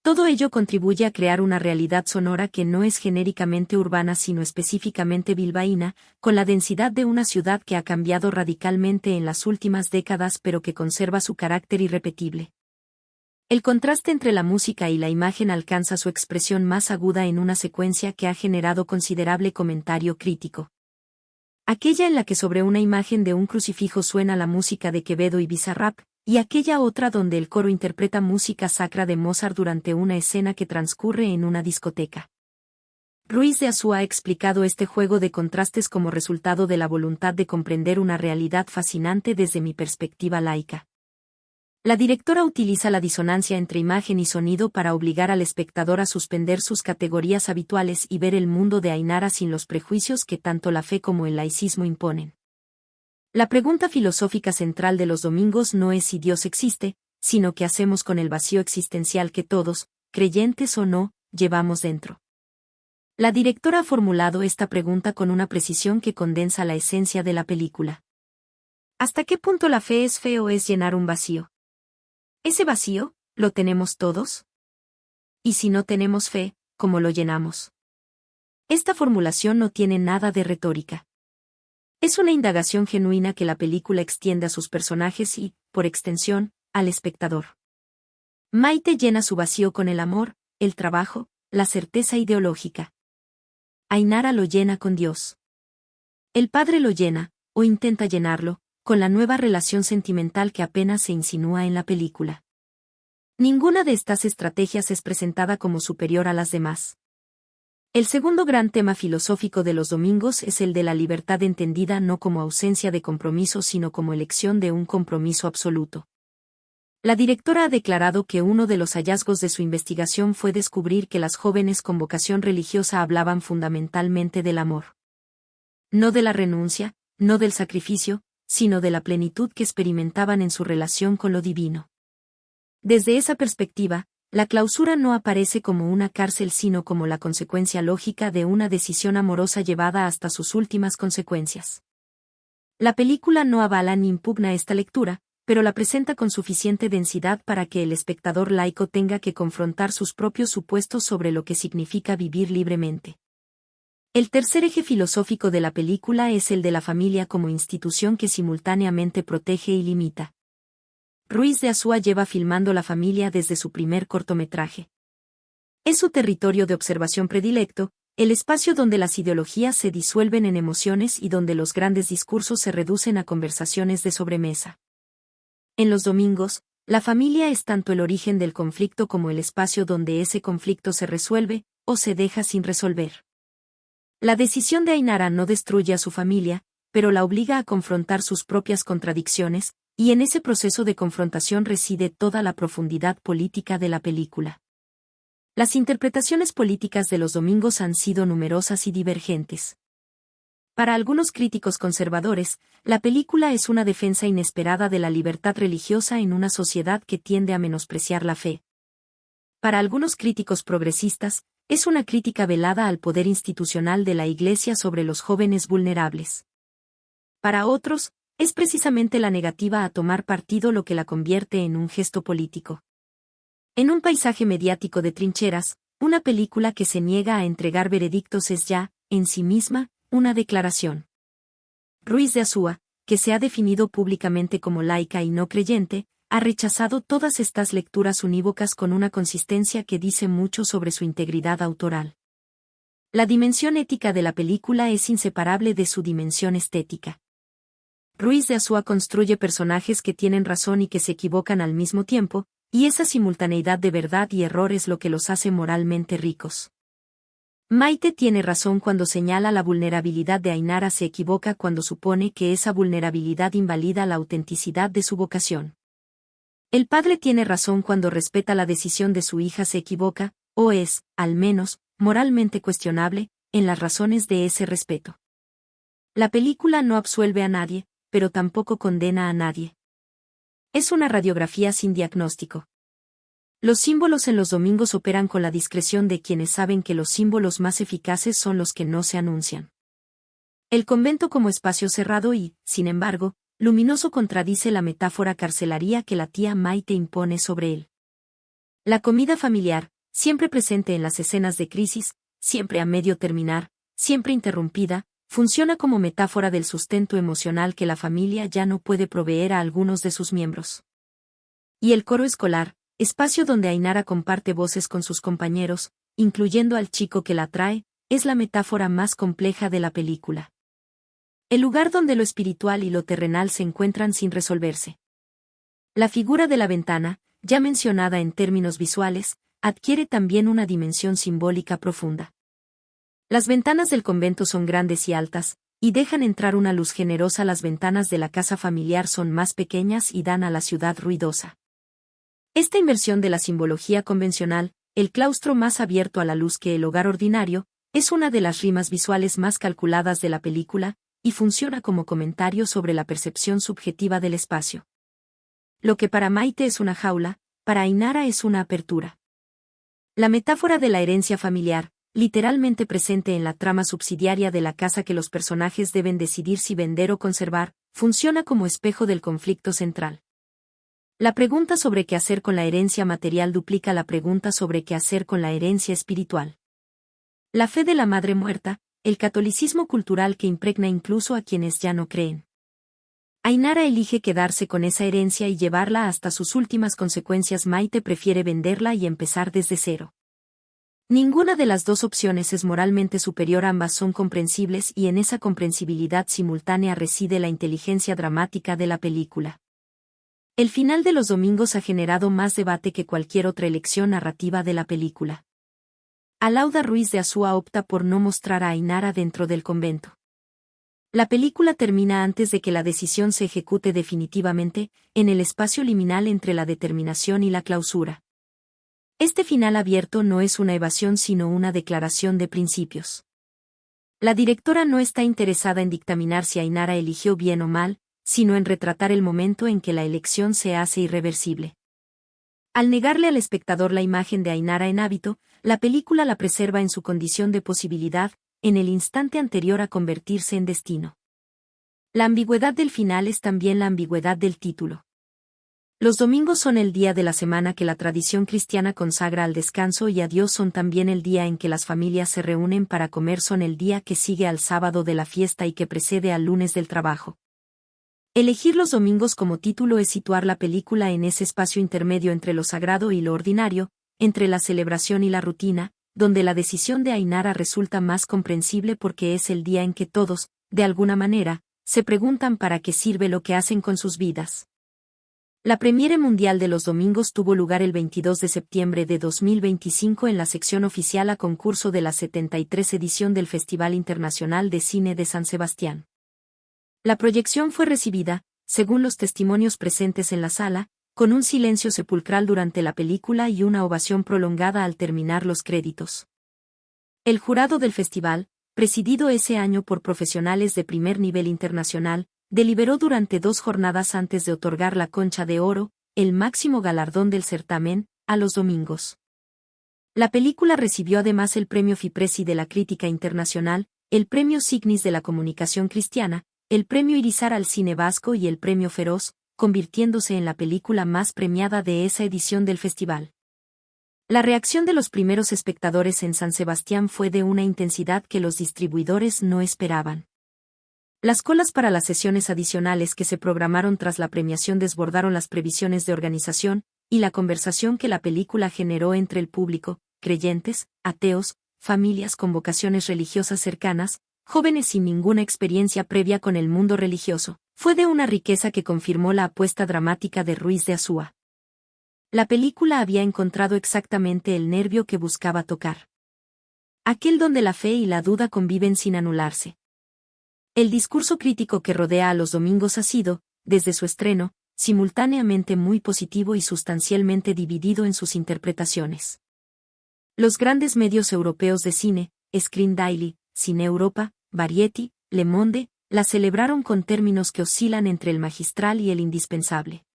Todo ello contribuye a crear una realidad sonora que no es genéricamente urbana sino específicamente bilbaína, con la densidad de una ciudad que ha cambiado radicalmente en las últimas décadas pero que conserva su carácter irrepetible. El contraste entre la música y la imagen alcanza su expresión más aguda en una secuencia que ha generado considerable comentario crítico. Aquella en la que sobre una imagen de un crucifijo suena la música de Quevedo y Bizarrap, y aquella otra donde el coro interpreta música sacra de Mozart durante una escena que transcurre en una discoteca. Ruiz de Asúa ha explicado este juego de contrastes como resultado de la voluntad de comprender una realidad fascinante desde mi perspectiva laica. La directora utiliza la disonancia entre imagen y sonido para obligar al espectador a suspender sus categorías habituales y ver el mundo de Ainara sin los prejuicios que tanto la fe como el laicismo imponen. La pregunta filosófica central de los domingos no es si Dios existe, sino qué hacemos con el vacío existencial que todos, creyentes o no, llevamos dentro. La directora ha formulado esta pregunta con una precisión que condensa la esencia de la película. ¿Hasta qué punto la fe o es llenar un vacío? ¿Ese vacío, lo tenemos todos? Y si no tenemos fe, ¿cómo lo llenamos? Esta formulación no tiene nada de retórica. Es una indagación genuina que la película extiende a sus personajes y, por extensión, al espectador. Maite llena su vacío con el amor, el trabajo, la certeza ideológica. Ainara lo llena con Dios. El padre lo llena, o intenta llenarlo, con la nueva relación sentimental que apenas se insinúa en la película. Ninguna de estas estrategias es presentada como superior a las demás. El segundo gran tema filosófico de los domingos es el de la libertad entendida no como ausencia de compromiso sino como elección de un compromiso absoluto. La directora ha declarado que uno de los hallazgos de su investigación fue descubrir que las jóvenes con vocación religiosa hablaban fundamentalmente del amor. No de la renuncia, no del sacrificio, sino de la plenitud que experimentaban en su relación con lo divino. Desde esa perspectiva, la clausura no aparece como una cárcel sino como la consecuencia lógica de una decisión amorosa llevada hasta sus últimas consecuencias. La película no avala ni impugna esta lectura, pero la presenta con suficiente densidad para que el espectador laico tenga que confrontar sus propios supuestos sobre lo que significa vivir libremente. El tercer eje filosófico de la película es el de la familia como institución que simultáneamente protege y limita. Ruiz de Azúa lleva filmando la familia desde su primer cortometraje. Es su territorio de observación predilecto, el espacio donde las ideologías se disuelven en emociones y donde los grandes discursos se reducen a conversaciones de sobremesa. En los domingos, la familia es tanto el origen del conflicto como el espacio donde ese conflicto se resuelve, o se deja sin resolver. La decisión de Ainara no destruye a su familia, pero la obliga a confrontar sus propias contradicciones, y en ese proceso de confrontación reside toda la profundidad política de la película. Las interpretaciones políticas de los domingos han sido numerosas y divergentes. Para algunos críticos conservadores, la película es una defensa inesperada de la libertad religiosa en una sociedad que tiende a menospreciar la fe. Para algunos críticos progresistas, es una crítica velada al poder institucional de la Iglesia sobre los jóvenes vulnerables. Para otros, es precisamente la negativa a tomar partido lo que la convierte en un gesto político. En un paisaje mediático de trincheras, una película que se niega a entregar veredictos es ya, en sí misma, una declaración. Ruiz de Azúa, que se ha definido públicamente como laica y no creyente, ha rechazado todas estas lecturas unívocas con una consistencia que dice mucho sobre su integridad autoral. La dimensión ética de la película es inseparable de su dimensión estética. Ruiz de Azúa construye personajes que tienen razón y que se equivocan al mismo tiempo, y esa simultaneidad de verdad y error es lo que los hace moralmente ricos. Maite tiene razón cuando señala la vulnerabilidad de Ainara, se equivoca cuando supone que esa vulnerabilidad invalida la autenticidad de su vocación. El padre tiene razón cuando respeta la decisión de su hija, se equivoca, o es, al menos, moralmente cuestionable, en las razones de ese respeto. La película no absuelve a nadie, pero tampoco condena a nadie. Es una radiografía sin diagnóstico. Los símbolos en los domingos operan con la discreción de quienes saben que los símbolos más eficaces son los que no se anuncian. El convento como espacio cerrado y, sin embargo, luminoso contradice la metáfora carcelaria que la tía Maite impone sobre él. La comida familiar, siempre presente en las escenas de crisis, siempre a medio terminar, siempre interrumpida, funciona como metáfora del sustento emocional que la familia ya no puede proveer a algunos de sus miembros. Y el coro escolar, espacio donde Ainara comparte voces con sus compañeros, incluyendo al chico que la trae, es la metáfora más compleja de la película. El lugar donde lo espiritual y lo terrenal se encuentran sin resolverse. La figura de la ventana, ya mencionada en términos visuales, adquiere también una dimensión simbólica profunda. Las ventanas del convento son grandes y altas, y dejan entrar una luz generosa. Las ventanas de la casa familiar son más pequeñas y dan a la ciudad ruidosa. Esta inversión de la simbología convencional, el claustro más abierto a la luz que el hogar ordinario, es una de las rimas visuales más calculadas de la película, y funciona como comentario sobre la percepción subjetiva del espacio. Lo que para Maite es una jaula, para Ainara es una apertura. La metáfora de la herencia familiar, literalmente presente en la trama subsidiaria de la casa que los personajes deben decidir si vender o conservar, funciona como espejo del conflicto central. La pregunta sobre qué hacer con la herencia material duplica la pregunta sobre qué hacer con la herencia espiritual. La fe de la madre muerta, el catolicismo cultural que impregna incluso a quienes ya no creen. Ainara elige quedarse con esa herencia y llevarla hasta sus últimas consecuencias. Maite prefiere venderla y empezar desde cero. Ninguna de las dos opciones es moralmente superior, ambas son comprensibles y en esa comprensibilidad simultánea reside la inteligencia dramática de la película. El final de Los Domingos ha generado más debate que cualquier otra elección narrativa de la película. Alauda Ruiz de Azúa opta por no mostrar a Ainara dentro del convento. La película termina antes de que la decisión se ejecute definitivamente, en el espacio liminal entre la determinación y la clausura. Este final abierto no es una evasión sino una declaración de principios. La directora no está interesada en dictaminar si Ainara eligió bien o mal, sino en retratar el momento en que la elección se hace irreversible. Al negarle al espectador la imagen de Ainara en hábito, la película la preserva en su condición de posibilidad, en el instante anterior a convertirse en destino. La ambigüedad del final es también la ambigüedad del título. Los domingos son el día de la semana que la tradición cristiana consagra al descanso y a Dios, son también el día en que las familias se reúnen para comer, son el día que sigue al sábado de la fiesta y que precede al lunes del trabajo. Elegir los domingos como título es situar la película en ese espacio intermedio entre lo sagrado y lo ordinario, entre la celebración y la rutina, donde la decisión de Ainara resulta más comprensible porque es el día en que todos, de alguna manera, se preguntan para qué sirve lo que hacen con sus vidas. La premiere mundial de Los Domingos tuvo lugar el 22 de septiembre de 2025 en la sección oficial a concurso de la 73 edición del Festival Internacional de Cine de San Sebastián. La proyección fue recibida, según los testimonios presentes en la sala, con un silencio sepulcral durante la película y una ovación prolongada al terminar los créditos. El jurado del festival, presidido ese año por profesionales de primer nivel internacional, deliberó durante 2 jornadas antes de otorgar la Concha de Oro, el máximo galardón del certamen, a Los Domingos. La película recibió además el premio FIPRESI de la crítica internacional, el premio Signis de la comunicación cristiana, el premio Irizar al cine vasco y el premio Feroz, convirtiéndose en la película más premiada de esa edición del festival. La reacción de los primeros espectadores en San Sebastián fue de una intensidad que los distribuidores no esperaban. Las colas para las sesiones adicionales que se programaron tras la premiación desbordaron las previsiones de organización, y la conversación que la película generó entre el público, creyentes, ateos, familias con vocaciones religiosas cercanas, jóvenes sin ninguna experiencia previa con el mundo religioso, fue de una riqueza que confirmó la apuesta dramática de Ruiz de Azúa. La película había encontrado exactamente el nervio que buscaba tocar. Aquel donde la fe y la duda conviven sin anularse. El discurso crítico que rodea a Los Domingos ha sido, desde su estreno, simultáneamente muy positivo y sustancialmente dividido en sus interpretaciones. Los grandes medios europeos de cine, Screen Daily, Cine Europa, Variety, Le Monde, la celebraron con términos que oscilan entre el magistral y el indispensable.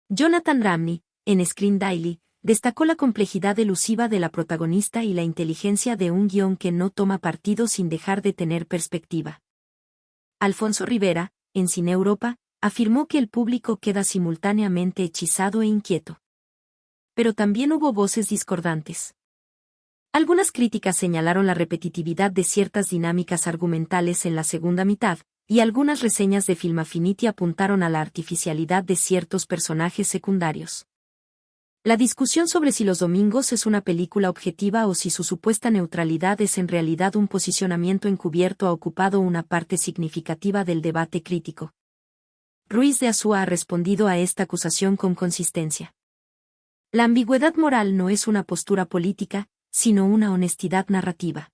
Jonathan Ramney, en Screen Daily, destacó la complejidad elusiva de la protagonista y la inteligencia de un guión que no toma partido sin dejar de tener perspectiva. Alfonso Rivera, en Cine Europa, afirmó que el público queda simultáneamente hechizado e inquieto. Pero también hubo voces discordantes. Algunas críticas señalaron la repetitividad de ciertas dinámicas argumentales en la segunda mitad, y algunas reseñas de Film Affinity apuntaron a la artificialidad de ciertos personajes secundarios. La discusión sobre si Los Domingos es una película objetiva o si su supuesta neutralidad es en realidad un posicionamiento encubierto ha ocupado una parte significativa del debate crítico. Ruiz de Azúa ha respondido a esta acusación con consistencia. La ambigüedad moral no es una postura política, sino una honestidad narrativa.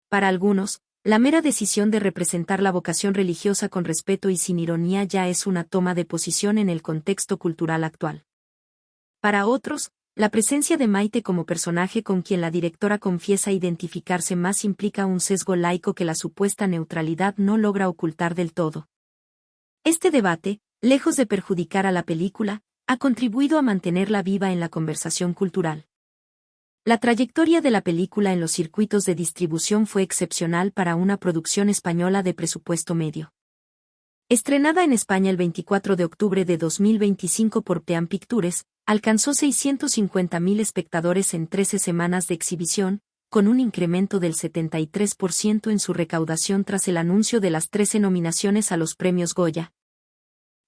Para algunos, la mera decisión de representar la vocación religiosa con respeto y sin ironía ya es una toma de posición en el contexto cultural actual. Para otros, la presencia de Maite como personaje con quien la directora confiesa identificarse más implica un sesgo laico que la supuesta neutralidad no logra ocultar del todo. Este debate, lejos de perjudicar a la película, ha contribuido a mantenerla viva en la conversación cultural. La trayectoria de la película en los circuitos de distribución fue excepcional para una producción española de presupuesto medio. Estrenada en España el 24 de octubre de 2025 por Pean Pictures, alcanzó 650.000 espectadores en 13 semanas de exhibición, con un incremento del 73% en su recaudación tras el anuncio de las 13 nominaciones a los premios Goya.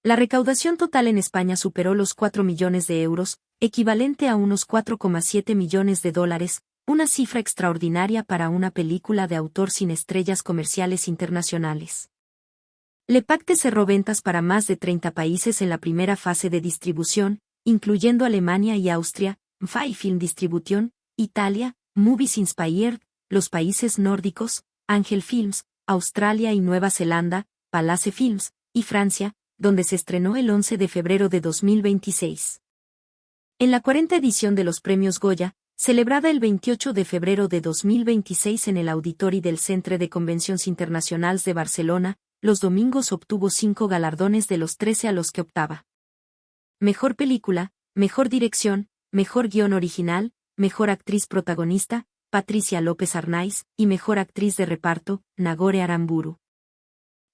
La recaudación total en España superó los 4 millones de euros, equivalente a unos 4,7 millones de dólares, una cifra extraordinaria para una película de autor sin estrellas comerciales internacionales. Le Pacte cerró ventas para más de 30 países en la primera fase de distribución, incluyendo Alemania y Austria, Fai Film Distribution, Italia, Movies Inspired, los países nórdicos, Angel Films, Australia y Nueva Zelanda, Palace Films, y Francia, donde se estrenó el 11 de febrero de 2026. En la 40ª edición de los premios Goya, celebrada el 28 de febrero de 2026 en el Auditori del Centre de Convencions Internacionals de Barcelona, Los Domingos obtuvo 5 galardones de los 13 a los que optaba. Mejor película, mejor dirección, mejor guión original, mejor actriz protagonista, Patricia López Arnaiz, y mejor actriz de reparto, Nagore Aramburu.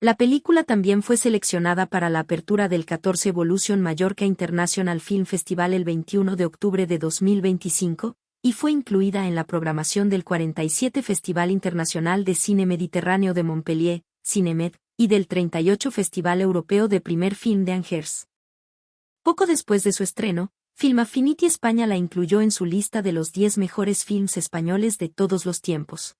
La película también fue seleccionada para la apertura del 14 Evolution Mallorca International Film Festival el 21 de octubre de 2025, y fue incluida en la programación del 47 Festival Internacional de Cine Mediterráneo de Montpellier, Cinemed, y del 38 Festival Europeo de Primer Film de Angers. Poco después de su estreno, Film Affinity España la incluyó en su lista de los 10 mejores films españoles de todos los tiempos.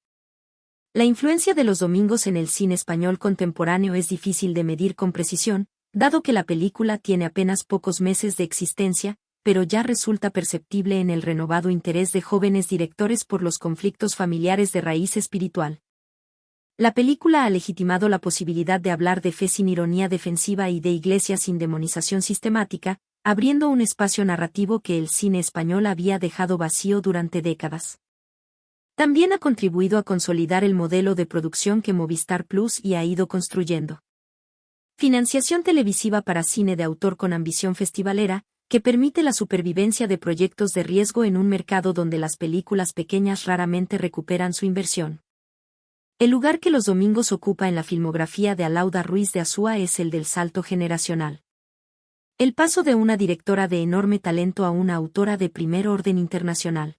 La influencia de Los Domingos en el cine español contemporáneo es difícil de medir con precisión, dado que la película tiene apenas pocos meses de existencia, pero ya resulta perceptible en el renovado interés de jóvenes directores por los conflictos familiares de raíz espiritual. La película ha legitimado la posibilidad de hablar de fe sin ironía defensiva y de iglesia sin demonización sistemática, abriendo un espacio narrativo que el cine español había dejado vacío durante décadas. También ha contribuido a consolidar el modelo de producción que Movistar Plus y ha ido construyendo. Financiación televisiva para cine de autor con ambición festivalera, que permite la supervivencia de proyectos de riesgo en un mercado donde las películas pequeñas raramente recuperan su inversión. El lugar que Los Domingos ocupa en la filmografía de Alauda Ruiz de Azúa es el del salto generacional. El paso de una directora de enorme talento a una autora de primer orden internacional.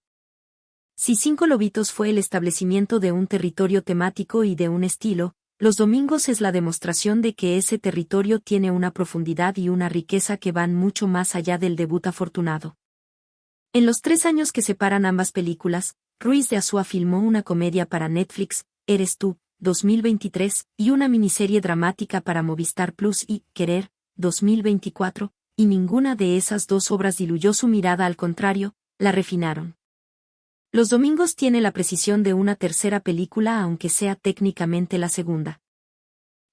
Si Cinco Lobitos fue el establecimiento de un territorio temático y de un estilo, Los Domingos es la demostración de que ese territorio tiene una profundidad y una riqueza que van mucho más allá del debut afortunado. En los 3 años que separan ambas películas, Ruiz de Azúa filmó una comedia para Netflix, Eres tú, 2023, y una miniserie dramática para Movistar Plus y Querer, 2024, y ninguna de esas 2 obras diluyó su mirada, al contrario, la refinaron. Los Domingos tiene la precisión de una tercera película aunque sea técnicamente la segunda.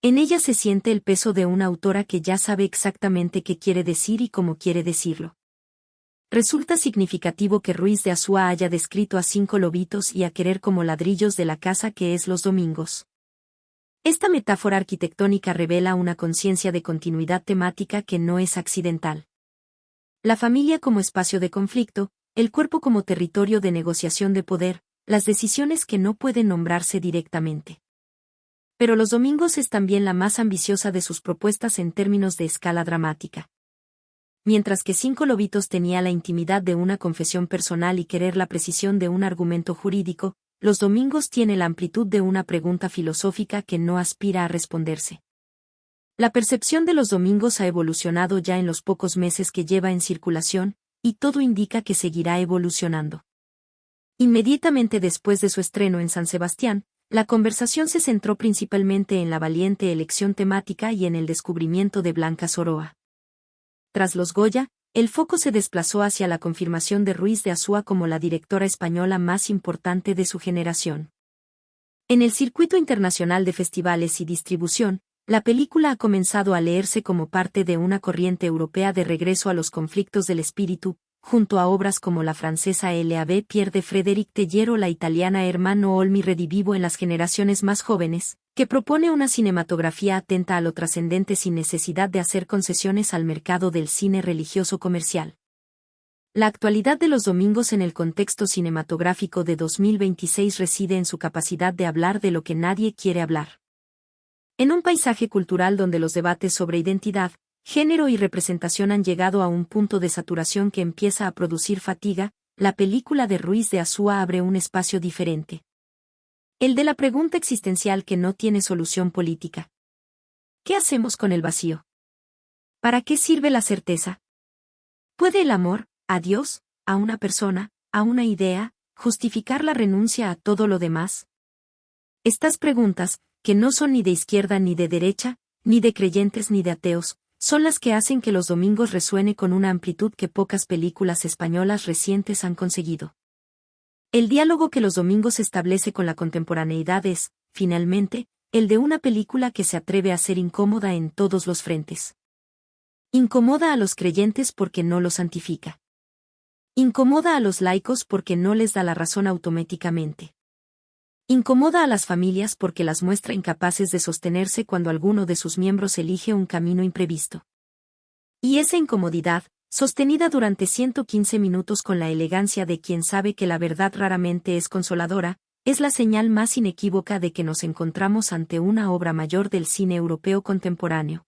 En ella se siente el peso de una autora que ya sabe exactamente qué quiere decir y cómo quiere decirlo. Resulta significativo que Ruiz de Azúa haya descrito a 5 lobitos y a Querer como ladrillos de la casa que es Los Domingos. Esta metáfora arquitectónica revela una conciencia de continuidad temática que no es accidental. La familia como espacio de conflicto, el cuerpo como territorio de negociación de poder, las decisiones que no pueden nombrarse directamente. Pero Los Domingos es también la más ambiciosa de sus propuestas en términos de escala dramática. Mientras que 5 Lobitos tenía la intimidad de una confesión personal y Querer la precisión de un argumento jurídico, Los Domingos tiene la amplitud de una pregunta filosófica que no aspira a responderse. La percepción de Los Domingos ha evolucionado ya en los pocos meses que lleva en circulación, y todo indica que seguirá evolucionando. Inmediatamente después de su estreno en San Sebastián, la conversación se centró principalmente en la valiente elección temática y en el descubrimiento de Blanca Soroa. Tras los Goya, el foco se desplazó hacia la confirmación de Ruiz de Azúa como la directora española más importante de su generación. En el circuito internacional de festivales y distribución, la película ha comenzado a leerse como parte de una corriente europea de regreso a los conflictos del espíritu, junto a obras como la francesa L.A.B. Pierre de Frédéric Teillier o la italiana Hermano Olmi Redivivo en las generaciones más jóvenes, que propone una cinematografía atenta a lo trascendente sin necesidad de hacer concesiones al mercado del cine religioso comercial. La actualidad de los domingos en el contexto cinematográfico de 2026 reside en su capacidad de hablar de lo que nadie quiere hablar. En un paisaje cultural donde los debates sobre identidad, género y representación han llegado a un punto de saturación que empieza a producir fatiga, la película de Ruiz de Asúa abre un espacio diferente. El de la pregunta existencial que no tiene solución política. ¿Qué hacemos con el vacío? ¿Para qué sirve la certeza? ¿Puede el amor, a Dios, a una persona, a una idea, justificar la renuncia a todo lo demás? Estas preguntas, que no son ni de izquierda ni de derecha, ni de creyentes ni de ateos, son las que hacen que los domingos resuene con una amplitud que pocas películas españolas recientes han conseguido. El diálogo que los domingos establece con la contemporaneidad es, finalmente, el de una película que se atreve a ser incómoda en todos los frentes. Incomoda a los creyentes porque no los santifica. Incomoda a los laicos porque no les da la razón automáticamente. Incomoda a las familias porque las muestra incapaces de sostenerse cuando alguno de sus miembros elige un camino imprevisto. Y esa incomodidad, sostenida durante 115 minutos con la elegancia de quien sabe que la verdad raramente es consoladora, es la señal más inequívoca de que nos encontramos ante una obra mayor del cine europeo contemporáneo.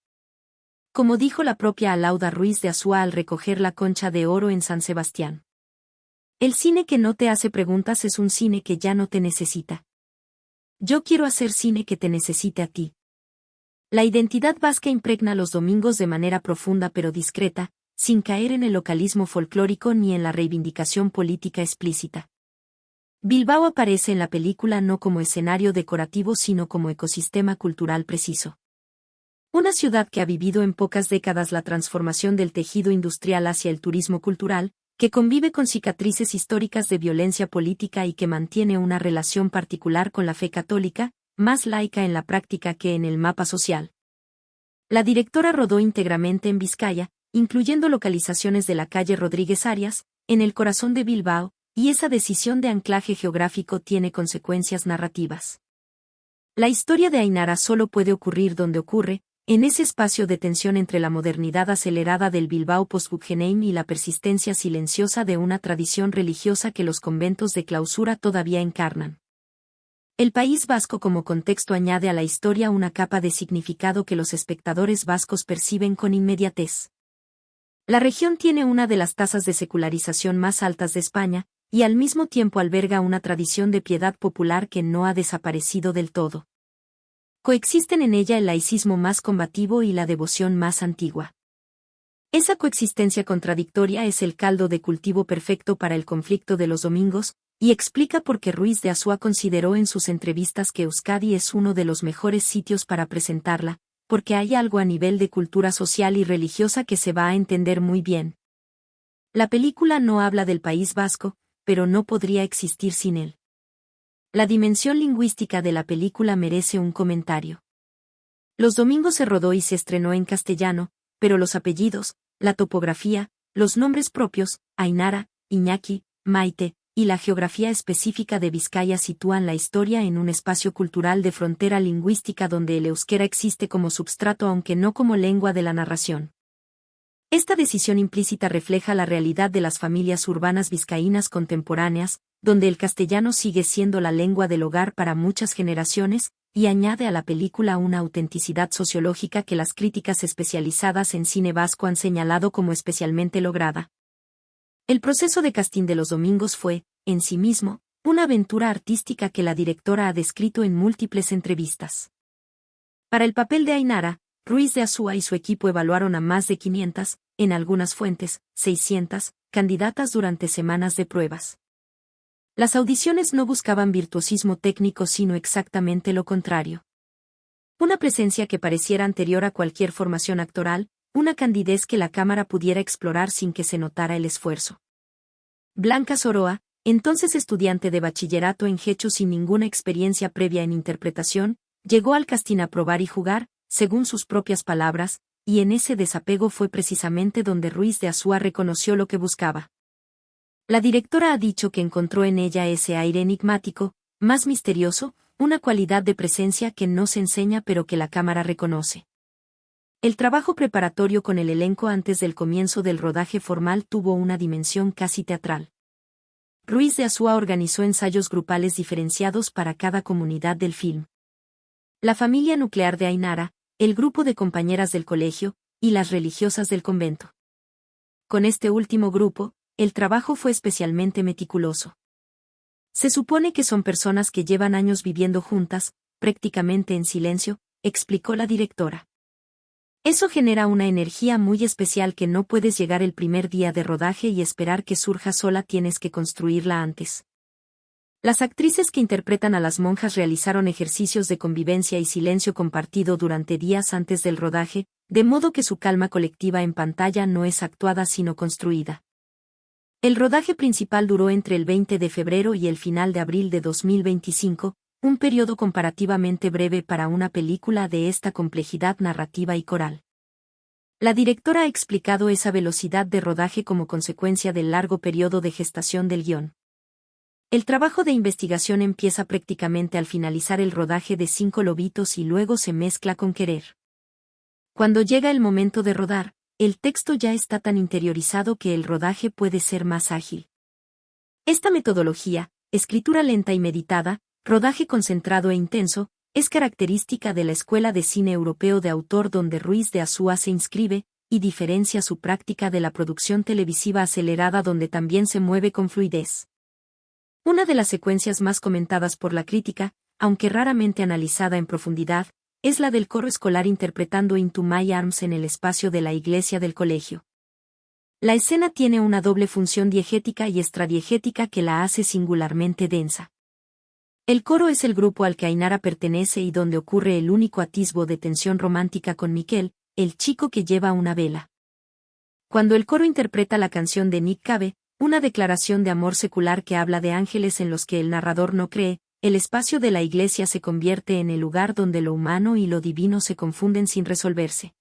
Como dijo la propia Alauda Ruiz de Asúa al recoger la Concha de Oro en San Sebastián. El cine que no te hace preguntas es un cine que ya no te necesita. Yo quiero hacer cine que te necesite a ti. La identidad vasca impregna los domingos de manera profunda pero discreta, sin caer en el localismo folclórico ni en la reivindicación política explícita. Bilbao aparece en la película no como escenario decorativo sino como ecosistema cultural preciso. Una ciudad que ha vivido en pocas décadas la transformación del tejido industrial hacia el turismo cultural, que convive con cicatrices históricas de violencia política y que mantiene una relación particular con la fe católica, más laica en la práctica que en el mapa social. La directora rodó íntegramente en Vizcaya, incluyendo localizaciones de la calle Rodríguez Arias, en el corazón de Bilbao, y esa decisión de anclaje geográfico tiene consecuencias narrativas. La historia de Ainara solo puede ocurrir donde ocurre, en ese espacio de tensión entre la modernidad acelerada del Bilbao post-Guggenheim y la persistencia silenciosa de una tradición religiosa que los conventos de clausura todavía encarnan. El País Vasco como contexto añade a la historia una capa de significado que los espectadores vascos perciben con inmediatez. La región tiene una de las tasas de secularización más altas de España, y al mismo tiempo alberga una tradición de piedad popular que no ha desaparecido del todo. Coexisten en ella el laicismo más combativo y la devoción más antigua. Esa coexistencia contradictoria es el caldo de cultivo perfecto para el conflicto de los domingos, y explica por qué Ruiz de Asúa consideró en sus entrevistas que Euskadi es uno de los mejores sitios para presentarla, porque hay algo a nivel de cultura social y religiosa que se va a entender muy bien. La película no habla del País Vasco, pero no podría existir sin él. La dimensión lingüística de la película merece un comentario. Los domingos se rodó y se estrenó en castellano, pero los apellidos, la topografía, los nombres propios, Ainara, Iñaki, Maite, y la geografía específica de Vizcaya sitúan la historia en un espacio cultural de frontera lingüística donde el euskera existe como substrato aunque no como lengua de la narración. Esta decisión implícita refleja la realidad de las familias urbanas vizcaínas contemporáneas, donde el castellano sigue siendo la lengua del hogar para muchas generaciones, y añade a la película una autenticidad sociológica que las críticas especializadas en cine vasco han señalado como especialmente lograda. El proceso de casting de los domingos fue, en sí mismo, una aventura artística que la directora ha descrito en múltiples entrevistas. Para el papel de Ainara, Ruiz de Asúa y su equipo evaluaron a más de 500, en algunas fuentes, 600, candidatas durante semanas de pruebas. Las audiciones no buscaban virtuosismo técnico sino exactamente lo contrario. Una presencia que pareciera anterior a cualquier formación actoral, una candidez que la cámara pudiera explorar sin que se notara el esfuerzo. Blanca Soroa, entonces estudiante de bachillerato en Hecho sin ninguna experiencia previa en interpretación, llegó al casting a probar y jugar, según sus propias palabras, y en ese desapego fue precisamente donde Ruiz de Asúa reconoció lo que buscaba. La directora ha dicho que encontró en ella ese aire enigmático, más misterioso, una cualidad de presencia que no se enseña pero que la cámara reconoce. El trabajo preparatorio con el elenco antes del comienzo del rodaje formal tuvo una dimensión casi teatral. Ruiz de Azúa organizó ensayos grupales diferenciados para cada comunidad del film. La familia nuclear de Ainara, el grupo de compañeras del colegio, y las religiosas del convento. Con este último grupo, el trabajo fue especialmente meticuloso. Se supone que son personas que llevan años viviendo juntas, prácticamente en silencio, explicó la directora. Eso genera una energía muy especial que no puedes llegar el primer día de rodaje y esperar que surja sola, tienes que construirla antes. Las actrices que interpretan a las monjas realizaron ejercicios de convivencia y silencio compartido durante días antes del rodaje, de modo que su calma colectiva en pantalla no es actuada sino construida. El rodaje principal duró entre el 20 de febrero y el final de abril de 2025, un periodo comparativamente breve para una película de esta complejidad narrativa y coral. La directora ha explicado esa velocidad de rodaje como consecuencia del largo periodo de gestación del guión. El trabajo de investigación empieza prácticamente al finalizar el rodaje de 5 lobitos y luego se mezcla con querer. Cuando llega el momento de rodar, el texto ya está tan interiorizado que el rodaje puede ser más ágil. Esta metodología, escritura lenta y meditada, rodaje concentrado e intenso, es característica de la Escuela de Cine Europeo de Autor donde Ruiz de Azúa se inscribe, y diferencia su práctica de la producción televisiva acelerada donde también se mueve con fluidez. Una de las secuencias más comentadas por la crítica, aunque raramente analizada en profundidad, es la del coro escolar interpretando Into My Arms en el espacio de la iglesia del colegio. La escena tiene una doble función diegética y extradiegética que la hace singularmente densa. El coro es el grupo al que Ainara pertenece y donde ocurre el único atisbo de tensión romántica con Miquel, el chico que lleva una vela. Cuando el coro interpreta la canción de Nick Cave, una declaración de amor secular que habla de ángeles en los que el narrador no cree, el espacio de la iglesia se convierte en el lugar donde lo humano y lo divino se confunden sin resolverse.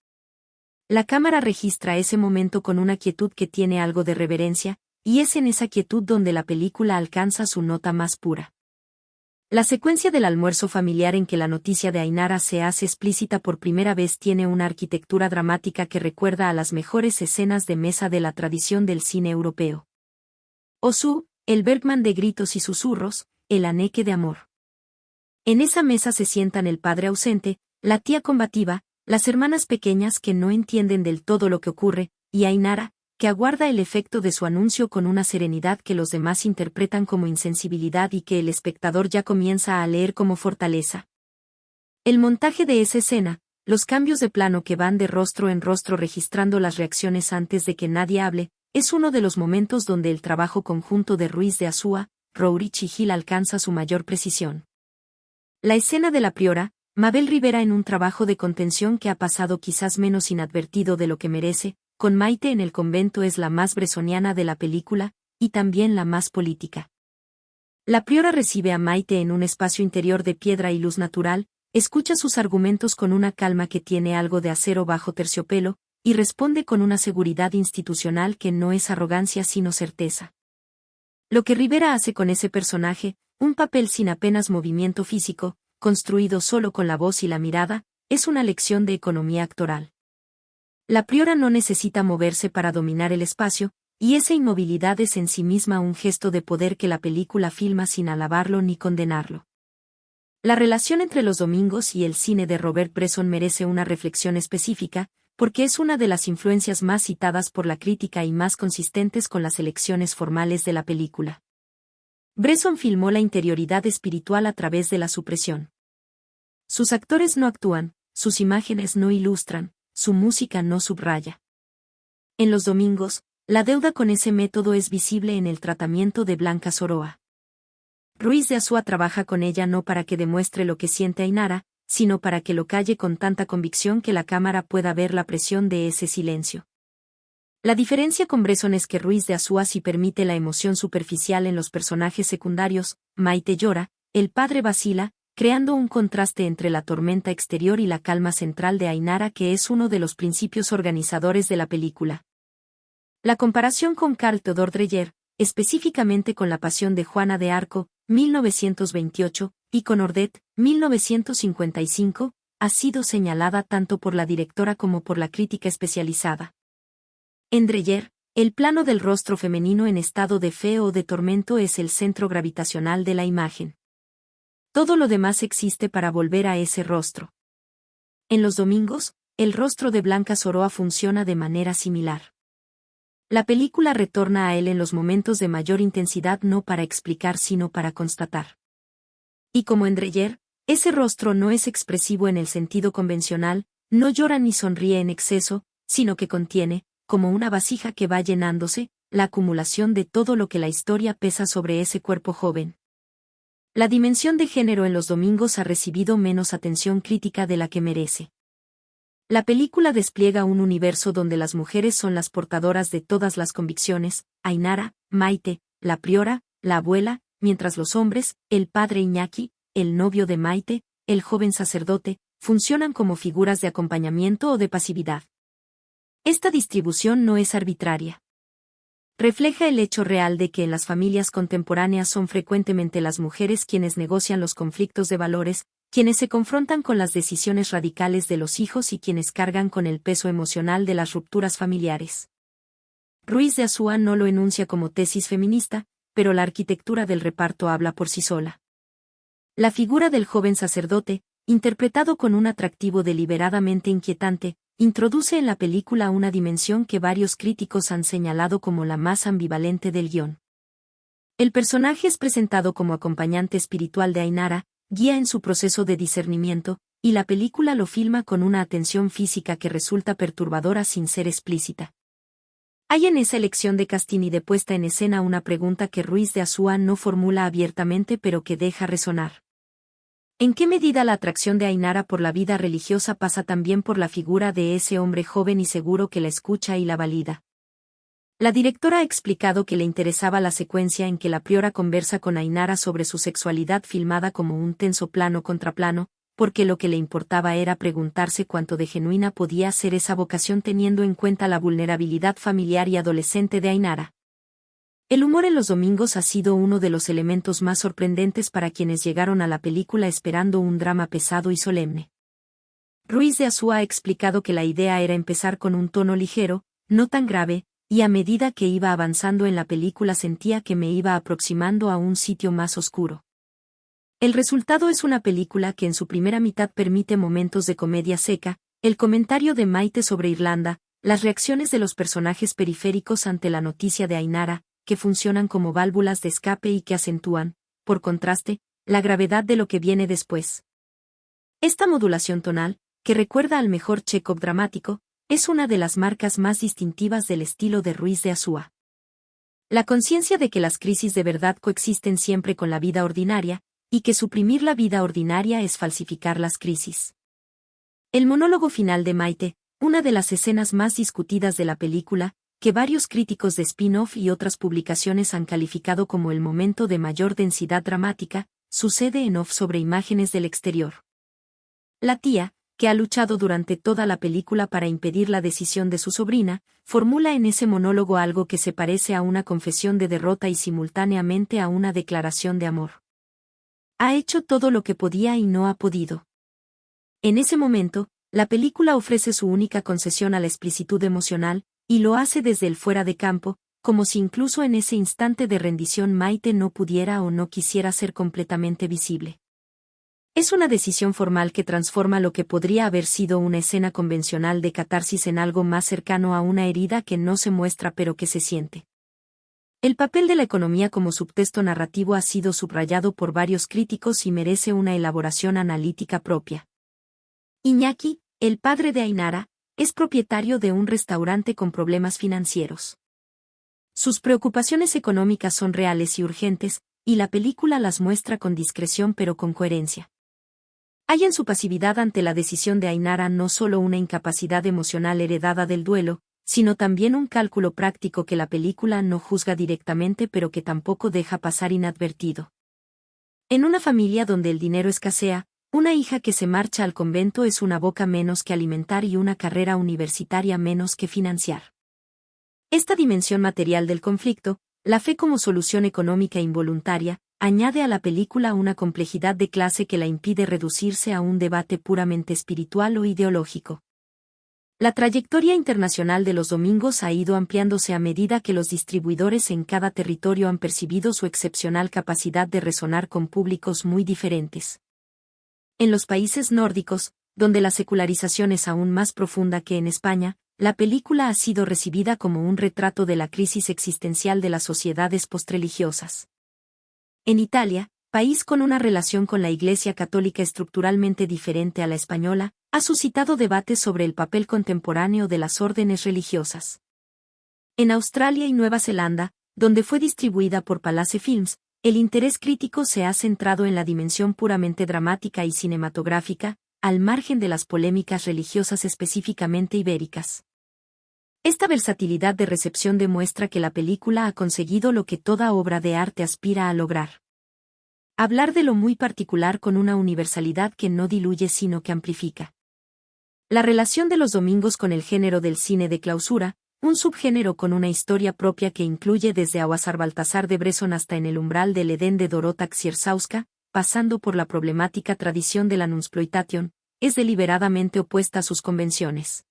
La cámara registra ese momento con una quietud que tiene algo de reverencia, y es en esa quietud donde la película alcanza su nota más pura. La secuencia del almuerzo familiar en que la noticia de Ainara se hace explícita por primera vez tiene una arquitectura dramática que recuerda a las mejores escenas de mesa de la tradición del cine europeo. Osu, el Bergman de gritos y susurros, el aneque de amor. En esa mesa se sientan el padre ausente, la tía combativa, las hermanas pequeñas que no entienden del todo lo que ocurre, y Ainara, que aguarda el efecto de su anuncio con una serenidad que los demás interpretan como insensibilidad y que el espectador ya comienza a leer como fortaleza. El montaje de esa escena, los cambios de plano que van de rostro en rostro registrando las reacciones antes de que nadie hable, es uno de los momentos donde el trabajo conjunto de Ruiz de Azúa, Rourich y Gil alcanza su mayor precisión. La escena de la priora, Mabel Rivera en un trabajo de contención que ha pasado quizás menos inadvertido de lo que merece, con Maite en el convento es la más bresoniana de la película, y también la más política. La priora recibe a Maite en un espacio interior de piedra y luz natural, escucha sus argumentos con una calma que tiene algo de acero bajo terciopelo, y responde con una seguridad institucional que no es arrogancia sino certeza. Lo que Rivera hace con ese personaje, un papel sin apenas movimiento físico, construido solo con la voz y la mirada, es una lección de economía actoral. La priora no necesita moverse para dominar el espacio, y esa inmovilidad es en sí misma un gesto de poder que la película filma sin alabarlo ni condenarlo. La relación entre los domingos y el cine de Robert Bresson merece una reflexión específica, porque es una de las influencias más citadas por la crítica y más consistentes con las elecciones formales de la película. Bresson filmó la interioridad espiritual a través de la supresión. Sus actores no actúan, sus imágenes no ilustran, su música no subraya. En los domingos, la deuda con ese método es visible en el tratamiento de Blanca Soroa. Ruiz de Azúa trabaja con ella no para que demuestre lo que siente Ainara, sino para que lo calle con tanta convicción que la cámara pueda ver la presión de ese silencio. La diferencia con Bresson es que Ruiz de Azúa sí permite la emoción superficial en los personajes secundarios, Maite llora, el padre vacila, creando un contraste entre la tormenta exterior y la calma central de Ainara que es uno de los principios organizadores de la película. La comparación con Carl Theodor Dreyer, específicamente con La Pasión de Juana de Arco, 1928, y con Ordet, 1955, ha sido señalada tanto por la directora como por la crítica especializada. En Dreyer, el plano del rostro femenino en estado de fe o de tormento es el centro gravitacional de la imagen. Todo lo demás existe para volver a ese rostro. En los domingos, el rostro de Blanca Soroa funciona de manera similar. La película retorna a él en los momentos de mayor intensidad no para explicar sino para constatar. Y como en Dreyer, ese rostro no es expresivo en el sentido convencional, no llora ni sonríe en exceso, sino que contiene, como una vasija que va llenándose, la acumulación de todo lo que la historia pesa sobre ese cuerpo joven. La dimensión de género en los domingos ha recibido menos atención crítica de la que merece. La película despliega un universo donde las mujeres son las portadoras de todas las convicciones, Ainara, Maite, la priora, la abuela, mientras los hombres, el padre Iñaki, el novio de Maite, el joven sacerdote, funcionan como figuras de acompañamiento o de pasividad. Esta distribución no es arbitraria. Refleja el hecho real de que en las familias contemporáneas son frecuentemente las mujeres quienes negocian los conflictos de valores, quienes se confrontan con las decisiones radicales de los hijos y quienes cargan con el peso emocional de las rupturas familiares. Ruiz de Azúa no lo enuncia como tesis feminista, pero la arquitectura del reparto habla por sí sola. La figura del joven sacerdote, interpretado con un atractivo deliberadamente inquietante, introduce en la película una dimensión que varios críticos han señalado como la más ambivalente del guión. El personaje es presentado como acompañante espiritual de Ainara, guía en su proceso de discernimiento, y la película lo filma con una atención física que resulta perturbadora sin ser explícita. Hay en esa elección de casting y de puesta en escena una pregunta que Ruiz de Azúa no formula abiertamente pero que deja resonar. ¿En qué medida la atracción de Ainara por la vida religiosa pasa también por la figura de ese hombre joven y seguro que la escucha y la valida? La directora ha explicado que le interesaba la secuencia en que la priora conversa con Ainara sobre su sexualidad filmada como un tenso plano contra plano, porque lo que le importaba era preguntarse cuánto de genuina podía ser esa vocación teniendo en cuenta la vulnerabilidad familiar y adolescente de Ainara. El humor en los domingos ha sido uno de los elementos más sorprendentes para quienes llegaron a la película esperando un drama pesado y solemne. Ruiz de Azúa ha explicado que la idea era empezar con un tono ligero, no tan grave, y a medida que iba avanzando en la película sentía que me iba aproximando a un sitio más oscuro. El resultado es una película que en su primera mitad permite momentos de comedia seca, el comentario de Maite sobre Irlanda, las reacciones de los personajes periféricos ante la noticia de Ainara, que funcionan como válvulas de escape y que acentúan, por contraste, la gravedad de lo que viene después. Esta modulación tonal, que recuerda al mejor Chekhov dramático, es una de las marcas más distintivas del estilo de Ruiz de Azúa. La conciencia de que las crisis de verdad coexisten siempre con la vida ordinaria, y que suprimir la vida ordinaria es falsificar las crisis. El monólogo final de Maite, una de las escenas más discutidas de la película, que varios críticos de spin-off y otras publicaciones han calificado como el momento de mayor densidad dramática, sucede en off sobre imágenes del exterior. La tía, que ha luchado durante toda la película para impedir la decisión de su sobrina, formula en ese monólogo algo que se parece a una confesión de derrota y simultáneamente a una declaración de amor. Ha hecho todo lo que podía y no ha podido. En ese momento, la película ofrece su única concesión a la explicitud emocional, y lo hace desde el fuera de campo, como si incluso en ese instante de rendición Maite no pudiera o no quisiera ser completamente visible. Es una decisión formal que transforma lo que podría haber sido una escena convencional de catarsis en algo más cercano a una herida que no se muestra pero que se siente. El papel de la economía como subtexto narrativo ha sido subrayado por varios críticos y merece una elaboración analítica propia. Iñaki, el padre de Ainara, es propietario de un restaurante con problemas financieros. Sus preocupaciones económicas son reales y urgentes, y la película las muestra con discreción pero con coherencia. Hay en su pasividad ante la decisión de Ainara no solo una incapacidad emocional heredada del duelo, sino también un cálculo práctico que la película no juzga directamente pero que tampoco deja pasar inadvertido. En una familia donde el dinero escasea, una hija que se marcha al convento es una boca menos que alimentar y una carrera universitaria menos que financiar. Esta dimensión material del conflicto, la fe como solución económica involuntaria, añade a la película una complejidad de clase que la impide reducirse a un debate puramente espiritual o ideológico. La trayectoria internacional de Los Domingos ha ido ampliándose a medida que los distribuidores en cada territorio han percibido su excepcional capacidad de resonar con públicos muy diferentes. En los países nórdicos, donde la secularización es aún más profunda que en España, la película ha sido recibida como un retrato de la crisis existencial de las sociedades postreligiosas. En Italia, país con una relación con la Iglesia Católica estructuralmente diferente a la española, ha suscitado debates sobre el papel contemporáneo de las órdenes religiosas. En Australia y Nueva Zelanda, donde fue distribuida por Palace Films, el interés crítico se ha centrado en la dimensión puramente dramática y cinematográfica, al margen de las polémicas religiosas específicamente ibéricas. Esta versatilidad de recepción demuestra que la película ha conseguido lo que toda obra de arte aspira a lograr. Hablar de lo muy particular con una universalidad que no diluye sino que amplifica. La relación de Los Domingos con el género del cine de clausura, un subgénero con una historia propia que incluye desde Auasar Baltasar de Bresson hasta En el umbral del Edén de Dorota Ksierszewska, pasando por la problemática tradición de la nunsploitation, es deliberadamente opuesta a sus convenciones.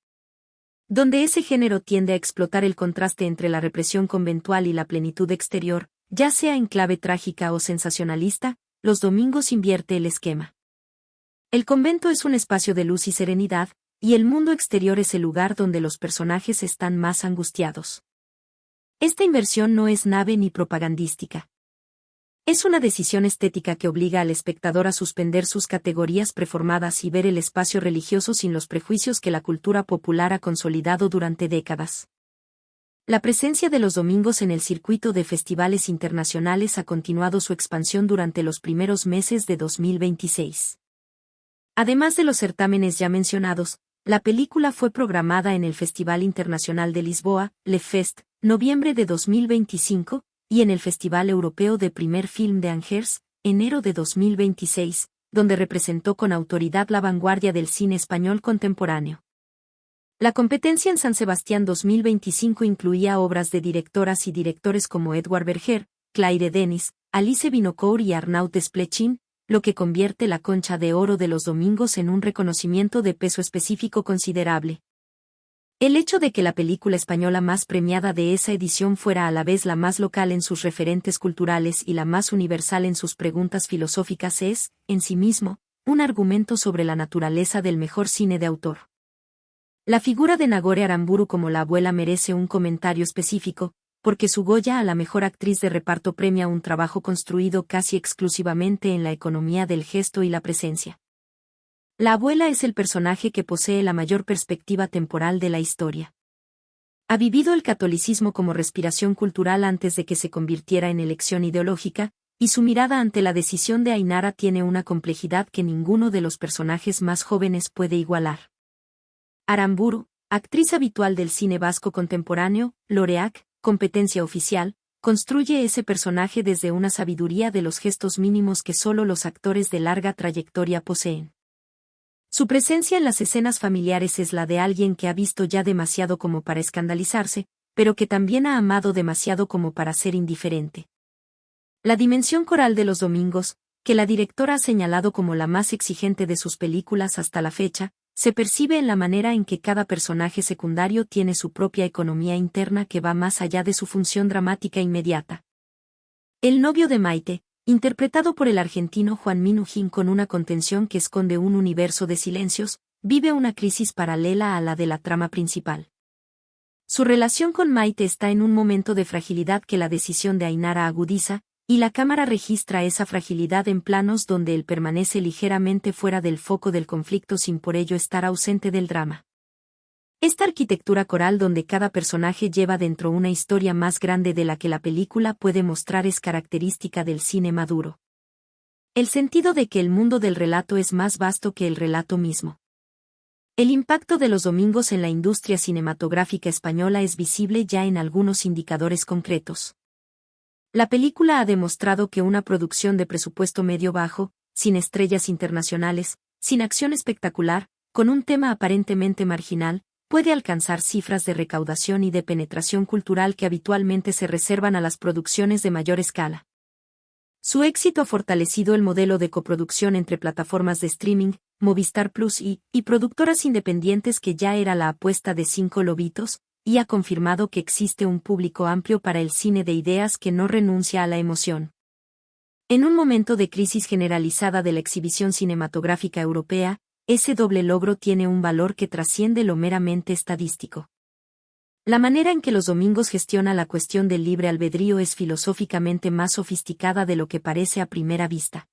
Donde ese género tiende a explotar el contraste entre la represión conventual y la plenitud exterior, ya sea en clave trágica o sensacionalista, Los Domingos invierte el esquema. El convento es un espacio de luz y serenidad, y el mundo exterior es el lugar donde los personajes están más angustiados. Esta inversión no es nave ni propagandística. Es una decisión estética que obliga al espectador a suspender sus categorías preformadas y ver el espacio religioso sin los prejuicios que la cultura popular ha consolidado durante décadas. La presencia de Los Domingos en el circuito de festivales internacionales ha continuado su expansión durante los primeros meses de 2026. Además de los certámenes ya mencionados, la película fue programada en el Festival Internacional de Lisboa, LEFest, noviembre de 2025, y en el Festival Europeo de Primer Film de Angers, enero de 2026, donde representó con autoridad la vanguardia del cine español contemporáneo. La competencia en San Sebastián 2025 incluía obras de directoras y directores como Edward Berger, Claire Denis, Alice Vinocourt y Arnaud Desplechin, lo que convierte la Concha de Oro de Los Domingos en un reconocimiento de peso específico considerable. El hecho de que la película española más premiada de esa edición fuera a la vez la más local en sus referentes culturales y la más universal en sus preguntas filosóficas es, en sí mismo, un argumento sobre la naturaleza del mejor cine de autor. La figura de Nagore Aramburu como la abuela merece un comentario específico, porque su Goya a la mejor actriz de reparto premia un trabajo construido casi exclusivamente en la economía del gesto y la presencia. La abuela es el personaje que posee la mayor perspectiva temporal de la historia. Ha vivido el catolicismo como respiración cultural antes de que se convirtiera en elección ideológica, y su mirada ante la decisión de Ainara tiene una complejidad que ninguno de los personajes más jóvenes puede igualar. Aramburu, actriz habitual del cine vasco contemporáneo, Loreak, competencia oficial, construye ese personaje desde una sabiduría de los gestos mínimos que solo los actores de larga trayectoria poseen. Su presencia en las escenas familiares es la de alguien que ha visto ya demasiado como para escandalizarse, pero que también ha amado demasiado como para ser indiferente. La dimensión coral de Los Domingos, que la directora ha señalado como la más exigente de sus películas hasta la fecha, se percibe en la manera en que cada personaje secundario tiene su propia economía interna que va más allá de su función dramática inmediata. El novio de Maite, interpretado por el argentino Juan Minujín con una contención que esconde un universo de silencios, vive una crisis paralela a la de la trama principal. Su relación con Maite está en un momento de fragilidad que la decisión de Ainara agudiza, y la cámara registra esa fragilidad en planos donde él permanece ligeramente fuera del foco del conflicto sin por ello estar ausente del drama. Esta arquitectura coral donde cada personaje lleva dentro una historia más grande de la que la película puede mostrar es característica del cine maduro. El sentido de que el mundo del relato es más vasto que el relato mismo. El impacto de Los Domingos en la industria cinematográfica española es visible ya en algunos indicadores concretos. La película ha demostrado que una producción de presupuesto medio-bajo, sin estrellas internacionales, sin acción espectacular, con un tema aparentemente marginal, puede alcanzar cifras de recaudación y de penetración cultural que habitualmente se reservan a las producciones de mayor escala. Su éxito ha fortalecido el modelo de coproducción entre plataformas de streaming, Movistar Plus y productoras independientes que ya era la apuesta de Cinco Lobitos, y ha confirmado que existe un público amplio para el cine de ideas que no renuncia a la emoción. En un momento de crisis generalizada de la exhibición cinematográfica europea, ese doble logro tiene un valor que trasciende lo meramente estadístico. La manera en que Los Domingos gestiona la cuestión del libre albedrío es filosóficamente más sofisticada de lo que parece a primera vista.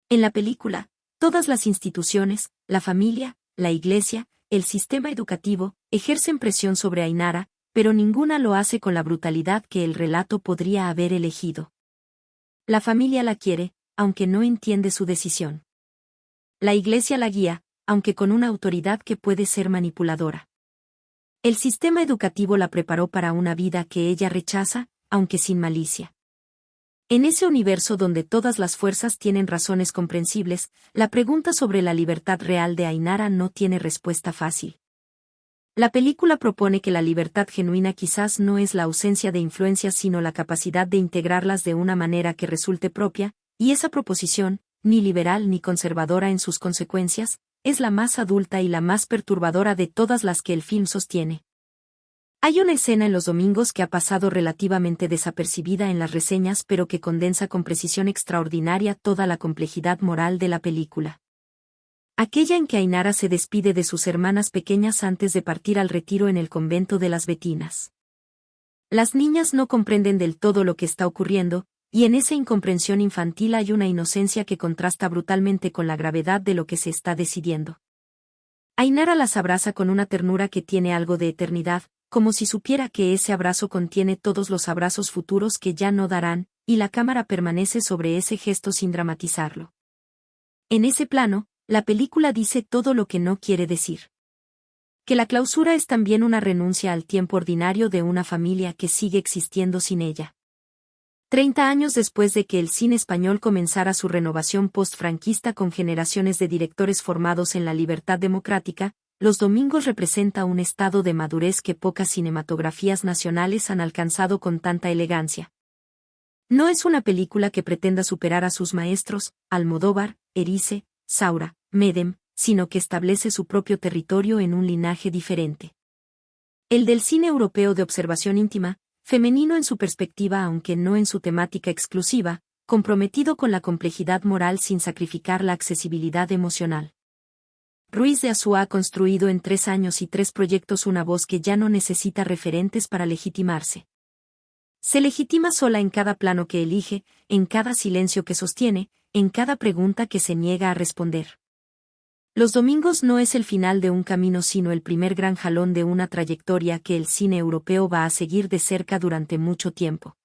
En la película, todas las instituciones, la familia, la iglesia, el sistema educativo, ejercen presión sobre Ainara, pero ninguna lo hace con la brutalidad que el relato podría haber elegido. La familia la quiere, aunque no entiende su decisión. La iglesia la guía, aunque con una autoridad que puede ser manipuladora. El sistema educativo la preparó para una vida que ella rechaza, aunque sin malicia. En ese universo donde todas las fuerzas tienen razones comprensibles, la pregunta sobre la libertad real de Ainara no tiene respuesta fácil. La película propone que la libertad genuina quizás no es la ausencia de influencias sino la capacidad de integrarlas de una manera que resulte propia, y esa proposición, ni liberal ni conservadora en sus consecuencias, es la más adulta y la más perturbadora de todas las que el film sostiene. Hay una escena en Los Domingos que ha pasado relativamente desapercibida en las reseñas pero que condensa con precisión extraordinaria toda la complejidad moral de la película. Aquella en que Ainara se despide de sus hermanas pequeñas antes de partir al retiro en el convento de las Betinas. Las niñas no comprenden del todo lo que está ocurriendo, y en esa incomprensión infantil hay una inocencia que contrasta brutalmente con la gravedad de lo que se está decidiendo. Ainara las abraza con una ternura que tiene algo de eternidad, como si supiera que ese abrazo contiene todos los abrazos futuros que ya no darán, y la cámara permanece sobre ese gesto sin dramatizarlo. En ese plano, la película dice todo lo que no quiere decir. Que la clausura es también una renuncia al tiempo ordinario de una familia que sigue existiendo sin ella. 30 años después de que el cine español comenzara su renovación post-franquista con generaciones de directores formados en la libertad democrática, Los Domingos representa un estado de madurez que pocas cinematografías nacionales han alcanzado con tanta elegancia. No es una película que pretenda superar a sus maestros, Almodóvar, Erice, Saura, Medem, sino que establece su propio territorio en un linaje diferente. El del cine europeo de observación íntima, femenino en su perspectiva aunque no en su temática exclusiva, comprometido con la complejidad moral sin sacrificar la accesibilidad emocional. Ruiz de Azúa ha construido en 3 años y 3 proyectos una voz que ya no necesita referentes para legitimarse. Se legitima sola en cada plano que elige, en cada silencio que sostiene, en cada pregunta que se niega a responder. Los Domingos no es el final de un camino sino el primer gran jalón de una trayectoria que el cine europeo va a seguir de cerca durante mucho tiempo.